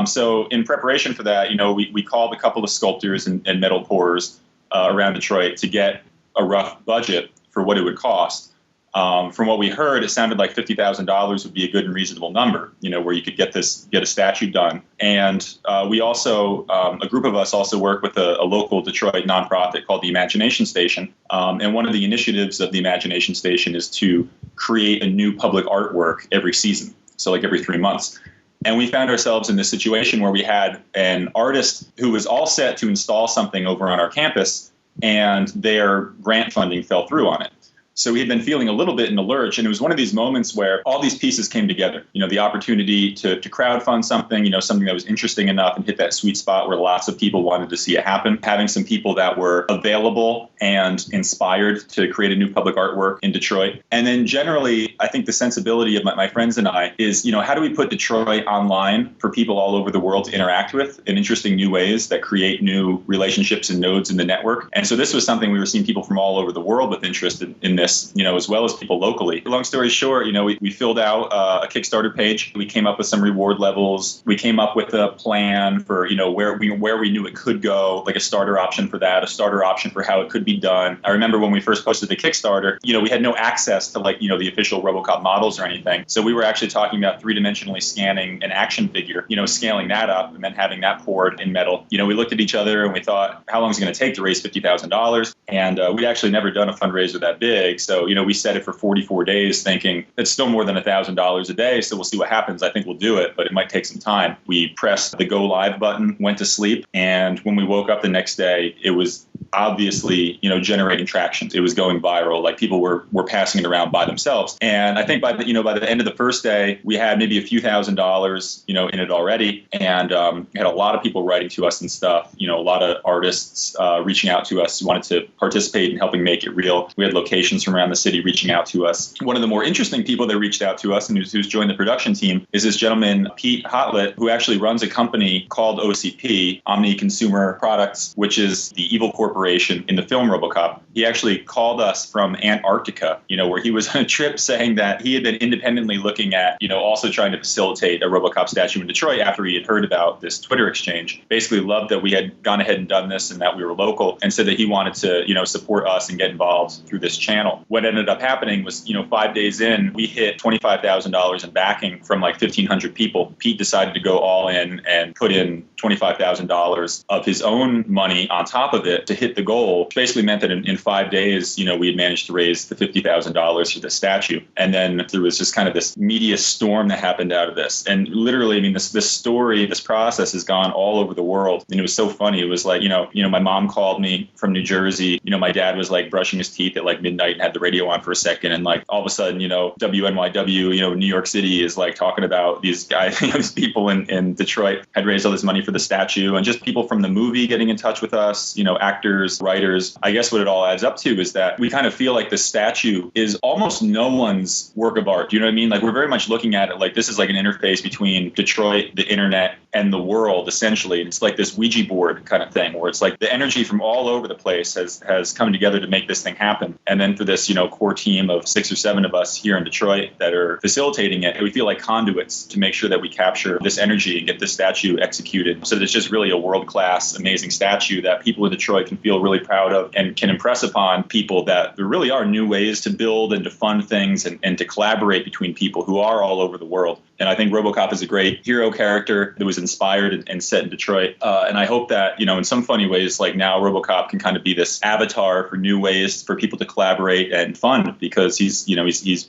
So in preparation for that, we called a couple of sculptors and metal pourers around Detroit to get a rough budget for what it would cost. From what we heard, it sounded like $50,000 would be a good and reasonable number, where you could get a statue done. And we also, a group of us also work with a local Detroit nonprofit called the Imagination Station. And one of the initiatives of the Imagination Station is to create a new public artwork every season, so every 3 months. And we found ourselves in this situation where we had an artist who was all set to install something over on our campus, and their grant funding fell through on it. So we had been feeling a little bit in the lurch, and it was one of these moments where all these pieces came together. The opportunity to crowdfund something, something that was interesting enough and hit that sweet spot where lots of people wanted to see it happen. Having some people that were available and inspired to create a new public artwork in Detroit. And then generally, I think the sensibility of my friends and I is, how do we put Detroit online for people all over the world to interact with in interesting new ways that create new relationships and nodes in the network? And so this was something we were seeing people from all over the world with interest in this. this, as well as people locally. Long story short, we filled out a Kickstarter page. We came up with some reward levels. We came up with a plan for, where we knew it could go, like a starter option for that, a starter option for how it could be done. I remember when we first posted the Kickstarter, we had no access to the official RoboCop models or anything. So we were actually talking about three-dimensionally scanning an action figure, scaling that up and then having that poured in metal. We looked at each other and we thought, how long is it going to take to raise $50,000? And we'd actually never done a fundraiser that big. So, we set it for 44 days thinking it's still more than $1,000 a day. So we'll see what happens. I think we'll do it, but it might take some time. We pressed the go live button, went to sleep. And when we woke up the next day, it was obviously, generating traction. It was going viral. Like people were passing it around by themselves. And I think by the end of the first day, we had maybe a few $1,000s, in it already. And had a lot of people writing to us and stuff, a lot of artists reaching out to us who wanted to participate in helping make it real. We had locations from around the city reaching out to us. One of the more interesting people that reached out to us and who's joined the production team is this gentleman, Pete Hotlett, who actually runs a company called OCP, Omni Consumer Products, which is the evil corporation in the film RoboCop. He actually called us from Antarctica, where he was on a trip saying that he had been independently looking at, also trying to facilitate a RoboCop statue in Detroit after he had heard about this Twitter exchange. Basically loved that we had gone ahead and done this and that we were local, and said that he wanted to, support us and get involved through this channel. What ended up happening was, 5 days in, we hit $25,000 in backing from like 1,500 people. Pete decided to go all in and put in $25,000 of his own money on top of it to hit the goal, which basically meant that in 5 days, we had managed to raise the $50,000 for the statue. And then there was just kind of this media storm that happened out of this. And literally, this story, this process has gone all over the world. And it was so funny. It was like, my mom called me from New Jersey. My dad was like brushing his teeth at like midnight and had the radio on for a second. And like all of a sudden, WNYW, New York City is like talking about these guys, these people in Detroit had raised all this money for the statue, and just people from the movie getting in touch with us, actors, writers. I guess what it all adds up to is that we kind of feel like the statue is almost no one's work of art. Do you know what I mean? Like we're very much looking at it like this is like an interface between Detroit, the internet, and the world, essentially. It's like this Ouija board kind of thing where it's like the energy from all over the place has come together to make this thing happen. And then for this, core team of 6 or 7 of us here in Detroit that are facilitating it, we feel like conduits to make sure that we capture this energy and get this statue executed so that it's just really a world-class, amazing statue that people in Detroit can feel really proud of and can impress upon people that there really are new ways to build and to fund things and to collaborate between people who are all over the world. And I think RoboCop is a great hero character that was inspired and set in Detroit. And I hope that, in some funny ways, like now RoboCop can kind of be this avatar for new ways for people to collaborate and fund, because he's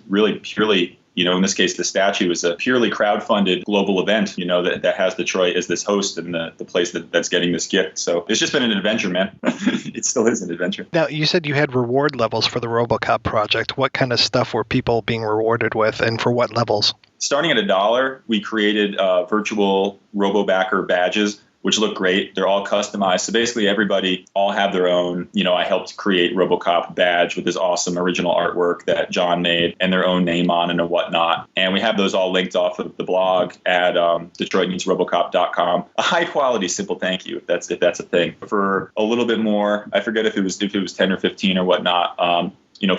really purely, in this case, the statue is a purely crowdfunded global event, that has Detroit as this host and the place that's getting this gift. So it's just been an adventure, man. It still is an adventure. Now, you said you had reward levels for the RoboCop project. What kind of stuff were people being rewarded with, and for what levels? Starting at $1, we created virtual RoboBacker badges, which look great. They're all customized. So basically everybody all have their own, I helped create RoboCop badge with this awesome original artwork that John made and their own name on and whatnot. And we have those all linked off of the blog at DetroitMeetsRoboCop.com. A high quality, simple thank you, if that's a thing. For a little bit more, I forget if it was 10 or 15 or whatnot,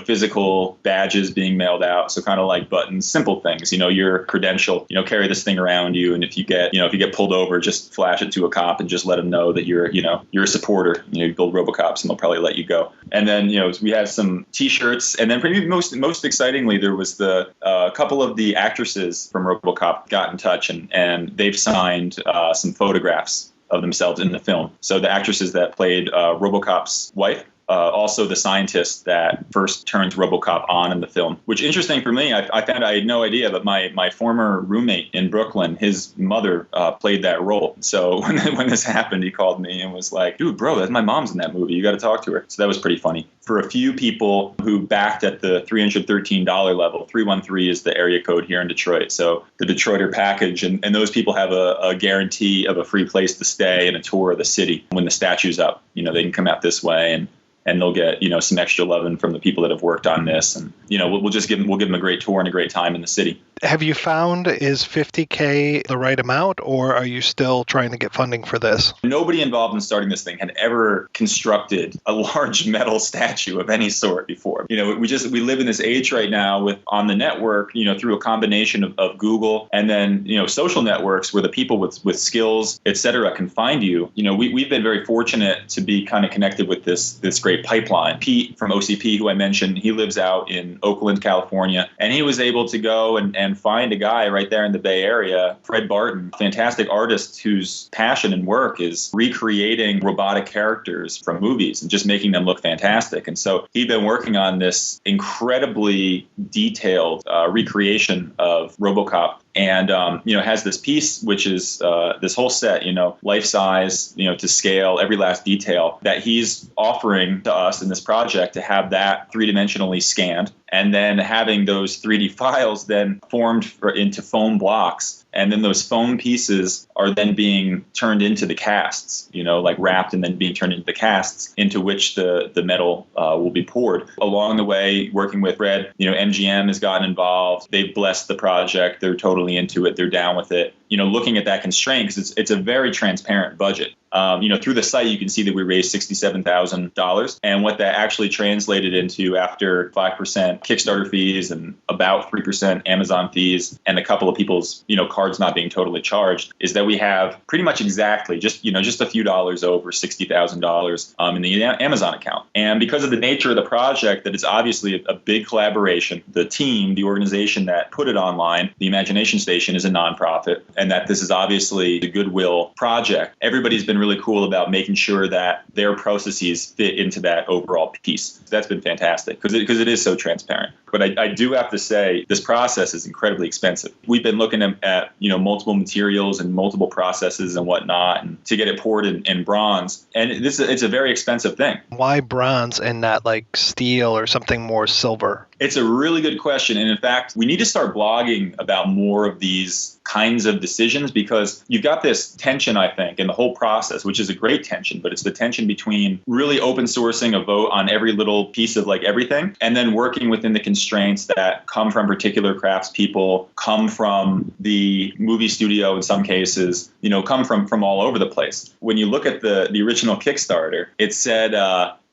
physical badges being mailed out. So kind of like buttons, simple things, your credential, carry this thing around you. And if you get pulled over, just flash it to a cop and just let them know that you're a supporter. You build RoboCops and they'll probably let you go. And then, we had some t-shirts. And then maybe most excitingly, there was the couple of the actresses from RoboCop got in touch and they've signed some photographs of themselves in the film. So the actresses that played RoboCop's wife, also the scientist that first turns RoboCop on in the film, which interesting for me, I found I had no idea, but my former roommate in Brooklyn, his mother played that role. So when this happened, he called me and was like, dude, bro, that's my mom's in that movie. You got to talk to her. So that was pretty funny. For a few people who backed at the $313 level, 313 is the area code here in Detroit. So the Detroiter package, and those people have a guarantee of a free place to stay and a tour of the city when the statue's up. They can come out this way and they'll get, some extra loving from the people that have worked on this. And, we'll give them a great tour and a great time in the city. Have you found, is $50K the right amount, or are you still trying to get funding for this? Nobody involved in starting this thing had ever constructed a large metal statue of any sort before. We live in this age right now with on the network, through a combination of Google and then, social networks where the people with skills, et cetera, can find you. We've been very fortunate to be kind of connected with this great pipeline. Pete from OCP, who I mentioned, he lives out in Oakland, California, and he was able to go and find a guy right there in the Bay Area, Fred Barton, fantastic artist whose passion and work is recreating robotic characters from movies and just making them look fantastic. And so he'd been working on this incredibly detailed recreation of RoboCop. And, has this piece, which is this whole set, life size, to scale, every last detail that he's offering to us in this project to have that three-dimensionally scanned, and then having those 3D files then formed into foam blocks. And then those foam pieces are then being turned into the casts, like wrapped and then being turned into the casts into which the metal will be poured. Along the way, working with Fred, MGM has gotten involved. They've blessed the project. They're totally into it. They're down with it. Looking at that constraint, because it's a very transparent budget. Through the site, you can see that we raised $67,000. And what that actually translated into after 5% Kickstarter fees and about 3% Amazon fees and a couple of people's, cards not being totally charged is that we have pretty much exactly just a few dollars over $60,000 in the Amazon account. And because of the nature of the project, that it's obviously a big collaboration. The team, the organization that put it online, the Imagination Station, is a nonprofit, and that this is obviously a goodwill project. Everybody's been really cool about making sure that their processes fit into that overall piece. That's been fantastic because it is so transparent. But I do have to say this process is incredibly expensive. We've been looking at multiple materials and multiple processes and whatnot, and to get it poured in bronze. And it's a very expensive thing. Why bronze and not like steel or something more silver? It's a really good question. And in fact, we need to start blogging about more of these kinds of decisions, because you've got this tension, I think, in the whole process, which is a great tension, but it's the tension between really open sourcing a vote on every little piece of like everything, and then working within the constraints that come from particular craftspeople, come from the movie studio in some cases, come from all over the place. When you look at the original Kickstarter, it said,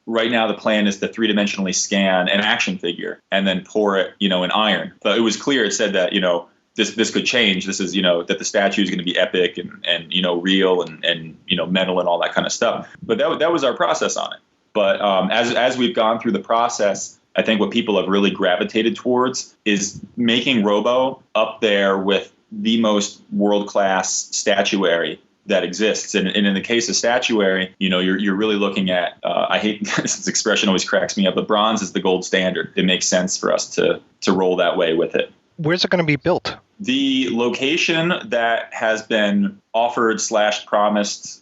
right now, the plan is to three-dimensionally scan an action figure and then pour it, in iron. But it was clear. It said that, this could change. This is, that the statue is going to be epic and real and metal and all that kind of stuff. But that was our process on it. But as we've gone through the process, I think what people have really gravitated towards is making Robo up there with the most world-class statuary that exists. And in the case of statuary, you're really looking at, I hate this expression, always cracks me up, but bronze is the gold standard. It makes sense for us to roll that way with it. Where's it going to be built? The location that has been offered / promised,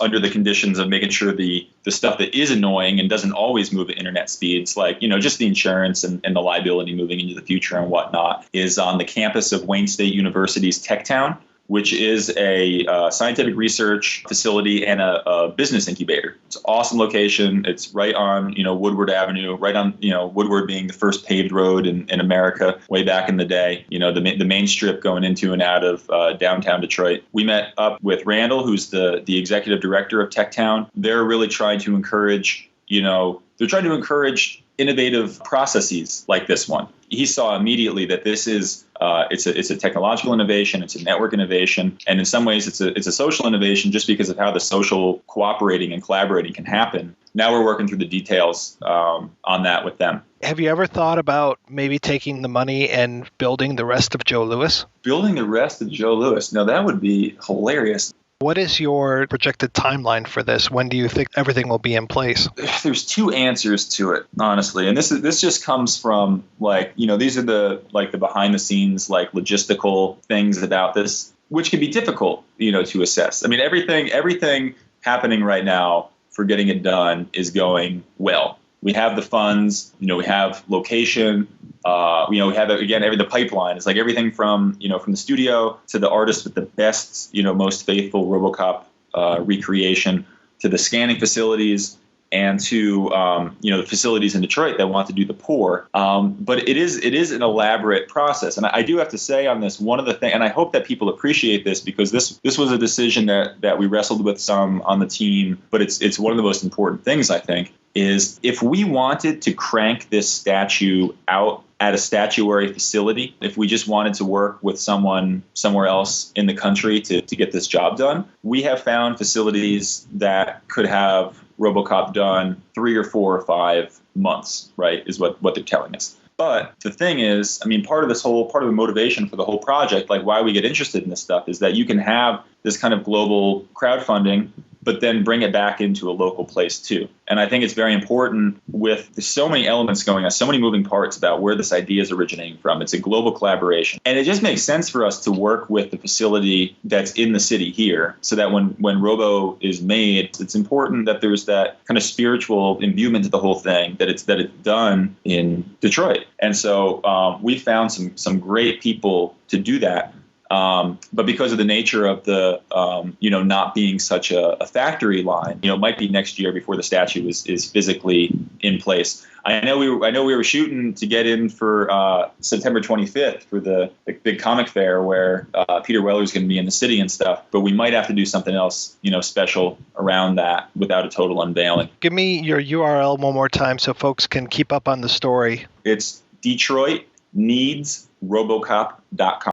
under the conditions of making sure the stuff that is annoying and doesn't always move at internet speeds, like, just the insurance and the liability moving into the future and whatnot, is on the campus of Wayne State University's Tech Town, which is a scientific research facility and a business incubator. It's an awesome location. It's right on, Woodward Avenue, right on, Woodward being the first paved road in America way back in the day, the main strip going into and out of downtown Detroit. We met up with Randall, who's the executive director of Tech Town. They're really trying to encourage, innovative processes like this one. He saw immediately that this is it's a technological innovation, it's a network innovation, and in some ways it's a social innovation just because of how the social cooperating and collaborating can happen. Now we're working through the details on that with them. Have you ever thought about maybe taking the money and building the rest of Joe Louis? Building the rest of Joe Louis? No, that would be hilarious. What is your projected timeline for this? When do you think everything will be in place? There's two answers to it, honestly. And this just comes from these are the behind the scenes, logistical things about this, which can be difficult, to assess. I mean, everything happening right now for getting it done is going well. We have the funds, we have location, we have, again, the pipeline. It's like everything from the studio to the artist with the best, most faithful RoboCop recreation to the scanning facilities and to the facilities in Detroit that want to do the pour. But it is an elaborate process. And I do have to say on this, one of the things, and I hope that people appreciate this, because this was a decision that we wrestled with some on the team, but it's one of the most important things, I think, is if we wanted to crank this statue out at a statuary facility, if we just wanted to work with someone somewhere else in the country to get this job done, we have found facilities that could have RoboCop done 3 or 4 or 5 months, right, is what they're telling us. But the thing is, I mean, part of the motivation for the whole project, like why we get interested in this stuff, is that you can have this kind of global crowdfunding, but then bring it back into a local place too. And I think it's very important with so many elements going on, so many moving parts about where this idea is originating from. It's a global collaboration. And it just makes sense for us to work with the facility that's in the city here, so that when Robo is made, it's important that there's that kind of spiritual imbuement to the whole thing, that it's done in Detroit. And so we found some great people to do that. But because of the nature of the, not being such a factory line, it might be next year before the statue is physically in place. I know we were shooting to get in for September 25th for the big comic fair where Peter Weller's going to be in the city and stuff. But we might have to do something else, special around that without a total unveiling. Give me your URL one more time so folks can keep up on the story. It's DetroitNeedsRobocop.com.